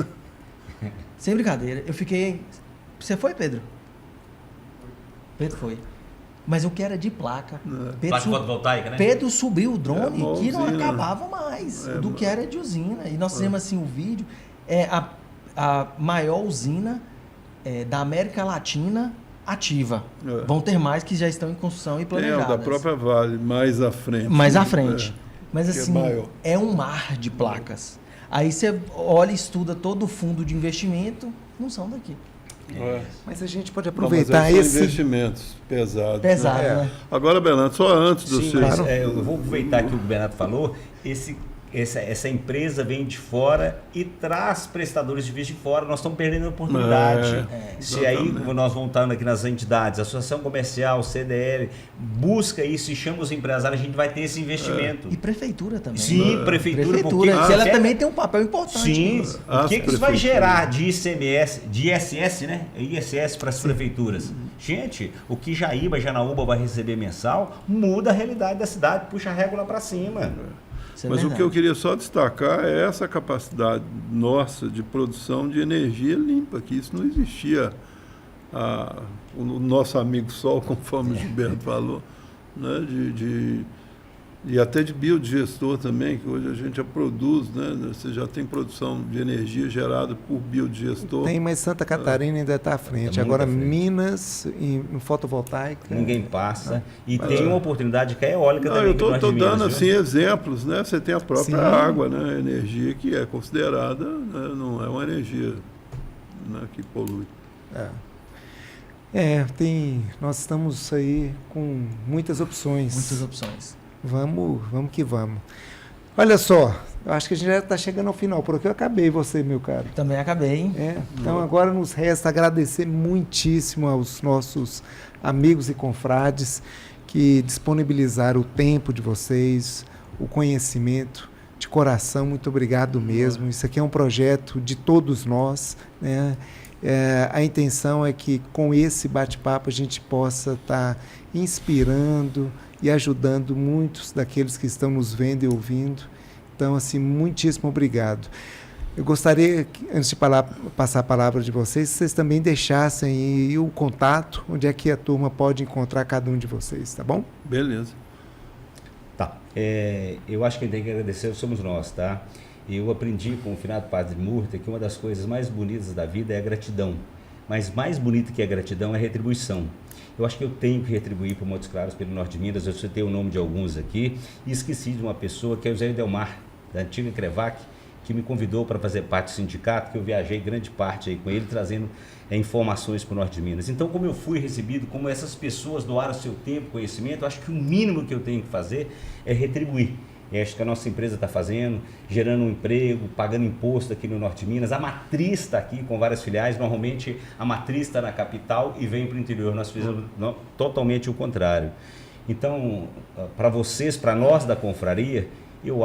sem brincadeira, eu fiquei... Você foi, Pedro? Pedro foi. Mas o que era de placa. Placa fotovoltaica, né? Pedro subiu o drone que não acabava mais do que era de usina. E nós fizemos assim o vídeo. É a maior usina da América Latina ativa. Vão ter mais que já estão em construção e planejadas. Da própria Vale, mais à frente. Mais à frente. Mas assim, é um mar de placas. Aí você olha e estuda todo o fundo de investimento, não são daqui. Mas a gente pode aproveitar esses investimentos pesados. Pesado, né? Agora, Bernardo, só antes do seu... Claro. Eu vou aproveitar que o Bernardo falou, essa empresa vem de fora e traz prestadores de serviço de fora, nós estamos perdendo a oportunidade. Se aí nós voltando aqui nas entidades, Associação Comercial, CDL, busca isso e chama os empresários, a gente vai ter esse investimento. E prefeitura também. Sim, prefeitura. Porque ela também tem um papel importante. Sim, o que isso vai gerar de ICMS, de ISS, né? ISS para as prefeituras. Gente, o que Jaíba, Janaúba vai receber mensal, muda a realidade da cidade, puxa a régua lá para cima. Mas o que eu queria só destacar é essa capacidade nossa de produção de energia limpa, que isso não existia. O nosso amigo Sol, conforme o Gilberto falou, né, e até de biodigestor também, que hoje a gente já produz, né, você já tem produção de energia gerada por biodigestor. Tem, mas Santa Catarina ainda está à frente. Agora, Minas, em fotovoltaica... Ninguém passa. E tem uma oportunidade que é eólica também. Eu estou dando assim, exemplos, né? Você tem a própria água, né? Energia que é considerada, né, não é uma energia, né, que polui. Nós estamos aí com muitas opções. Muitas opções. Vamos que vamos. Olha só, eu acho que a gente já está chegando ao final, porque eu acabei você, meu caro. Também acabei, hein? Então agora nos resta agradecer muitíssimo aos nossos amigos e confrades que disponibilizaram o tempo de vocês, o conhecimento, de coração, muito obrigado mesmo. Isso aqui é um projeto de todos nós, né? A intenção é que com esse bate-papo a gente possa estar inspirando e ajudando muitos daqueles que estão nos vendo e ouvindo. Então, assim, muitíssimo obrigado. Eu gostaria, antes de passar a palavra de vocês também deixassem aí o contato, onde é que a turma pode encontrar cada um de vocês, tá bom? Beleza. Tá. Eu acho que quem tem que agradecer somos nós, tá? Eu aprendi com o finado Padre Murta que uma das coisas mais bonitas da vida é a gratidão. Mas mais bonita que a gratidão é a retribuição. Eu acho que eu tenho que retribuir para Montes Claros, pelo Norte de Minas. Eu citei o nome de alguns aqui e esqueci de uma pessoa que é o Zé Delmar, da antiga Crevac, que me convidou para fazer parte do sindicato, que eu viajei grande parte aí com ele, trazendo informações para o Norte de Minas. Então, como eu fui recebido, como essas pessoas doaram seu tempo, conhecimento, eu acho que o mínimo que eu tenho que fazer é retribuir. E acho que a nossa empresa está fazendo, gerando um emprego, pagando imposto aqui no Norte de Minas. A matriz está aqui com várias filiais. Normalmente a matriz está na capital e vem para o interior. Nós fizemos totalmente o contrário. Então, para vocês, para nós da confraria, eu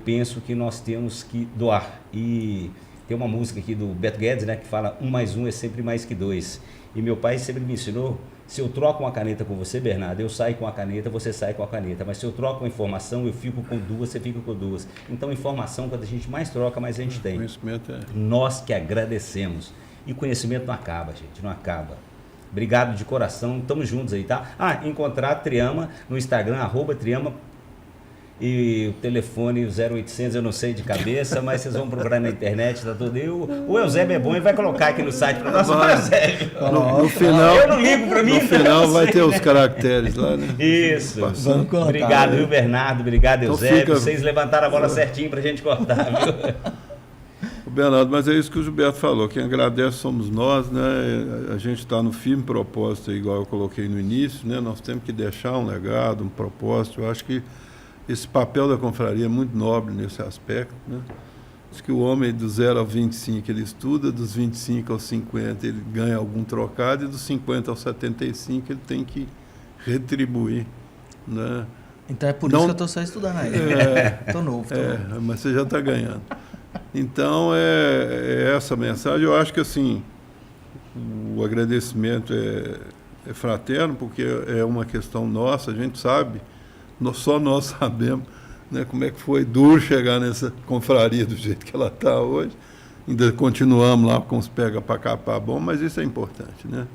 penso que nós temos que doar. E tem uma música aqui do Beto Guedes, né, que fala 1 mais 1 é sempre mais que 2. E meu pai sempre me ensinou, se eu troco uma caneta com você, Bernardo, eu saio com a caneta, você sai com a caneta. Mas se eu troco uma informação, eu fico com 2, você fica com 2. Então, informação, quando a gente mais troca, mais a gente tem. Conhecimento Nós que agradecemos. E conhecimento não acaba, gente, não acaba. Obrigado de coração, estamos juntos aí, tá? Encontrar Triama no Instagram, @Triama. E o telefone, o 0800, eu não sei de cabeça, mas vocês vão procurar na internet, tá tudo. E o Eusébio é bom e vai colocar aqui no site para nós. Eusébio. No final, eu não ligo para mim. No final vai ter os caracteres lá, né? Isso. Vamos cortar, obrigado, viu, Bernardo? Obrigado, Então Eusébio. Vocês levantaram a bola certinho para a gente cortar, viu? Bernardo, mas é isso que o Gilberto falou, quem agradece somos nós, né? A gente está no firme propósito, igual eu coloquei no início, né? Nós temos que deixar um legado, um propósito. Eu acho que esse papel da confraria é muito nobre nesse aspecto, né? Diz que o homem do 0 ao 25 ele estuda, dos 25 aos 50 ele ganha algum trocado e dos 50 aos 75 ele tem que retribuir, né? Então é por isso que eu estou só estudando aí. Estou novo. Mas você já está ganhando. Então, é essa mensagem. Eu acho que, assim, o agradecimento é fraterno, porque é uma questão nossa, a gente sabe, só nós sabemos, né, como é que foi duro chegar nessa confraria do jeito que ela está hoje. Ainda continuamos lá com os pega para capar bom, mas isso é importante, né?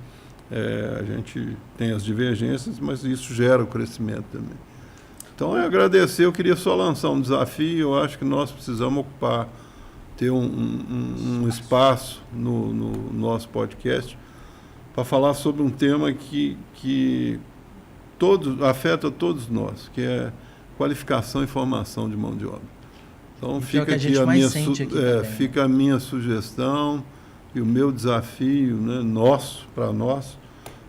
A gente tem as divergências, mas isso gera o crescimento também. Então, eu agradecer, eu queria só lançar um desafio, eu acho que nós precisamos ter um espaço no nosso podcast para falar sobre um tema que afeta todos nós, que é qualificação e formação de mão de obra. Então, fica aqui fica a minha sugestão e o meu desafio, né, para nós,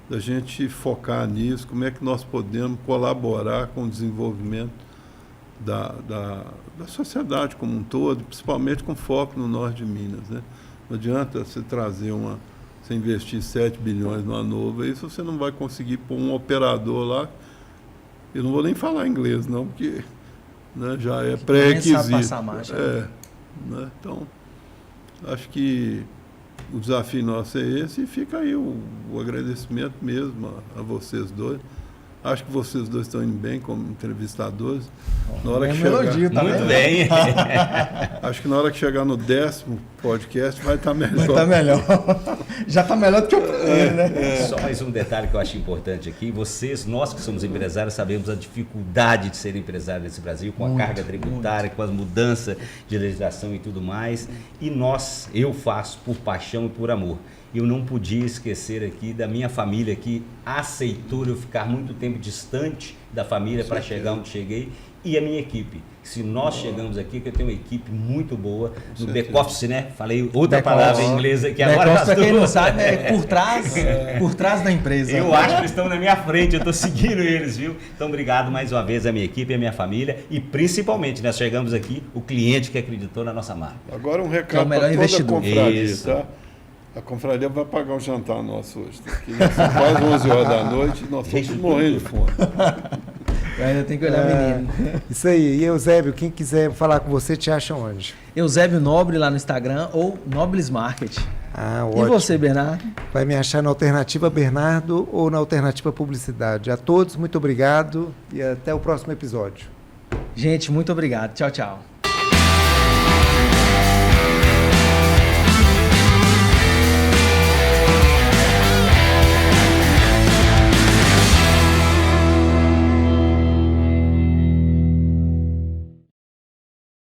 da gente focar nisso, como é que nós podemos colaborar com o desenvolvimento da sociedade como um todo, principalmente com foco no norte de Minas, né? Não adianta você você investir 7 bilhões numa nova, isso você não vai conseguir pôr um operador lá. Eu não vou nem falar inglês, não, porque, né, já é pré-requisito. Né? Então, acho que o desafio nosso é esse e fica aí o agradecimento mesmo a vocês dois. Acho que vocês dois estão indo bem como entrevistadores. Na hora que chegar, elogio, tá muito bem. Acho que na hora que chegar no 10º podcast vai estar melhor. Vai estar melhor. Já está melhor do que o primeiro, né? Só mais um detalhe que eu acho importante aqui. Nós que somos empresários, sabemos a dificuldade de ser empresário nesse Brasil, com a carga tributária, com as mudanças de legislação e tudo mais. E eu faço por paixão e por amor. Eu não podia esquecer aqui da minha família que aceitou eu ficar muito tempo distante da família para chegar onde cheguei, e a minha equipe. Se nós chegamos aqui, que eu tenho uma equipe muito boa no back-office, né? Falei outra palavra em inglês aqui agora. Back-office, para quem não sabe, é por trás da empresa. Eu acho que eles estão na minha frente, eu estou seguindo eles, viu? Então, obrigado mais uma vez à minha equipe, à minha família e principalmente, nós chegamos aqui, o cliente que acreditou na nossa marca. Agora um recado para toda a confraria, tá? A confraria vai pagar o jantar nosso hoje. São quase 11 horas da noite e nós estamos morrendo de fome. Eu ainda tenho que olhar menino. Isso aí. E Eusébio, quem quiser falar com você, te acha onde? Eusébio Nobre lá no Instagram ou Nobles Market. Ótimo. E você, Bernardo? Vai me achar na Alternativa Bernardo ou na Alternativa Publicidade. A todos, muito obrigado e até o próximo episódio. Gente, muito obrigado. Tchau, tchau.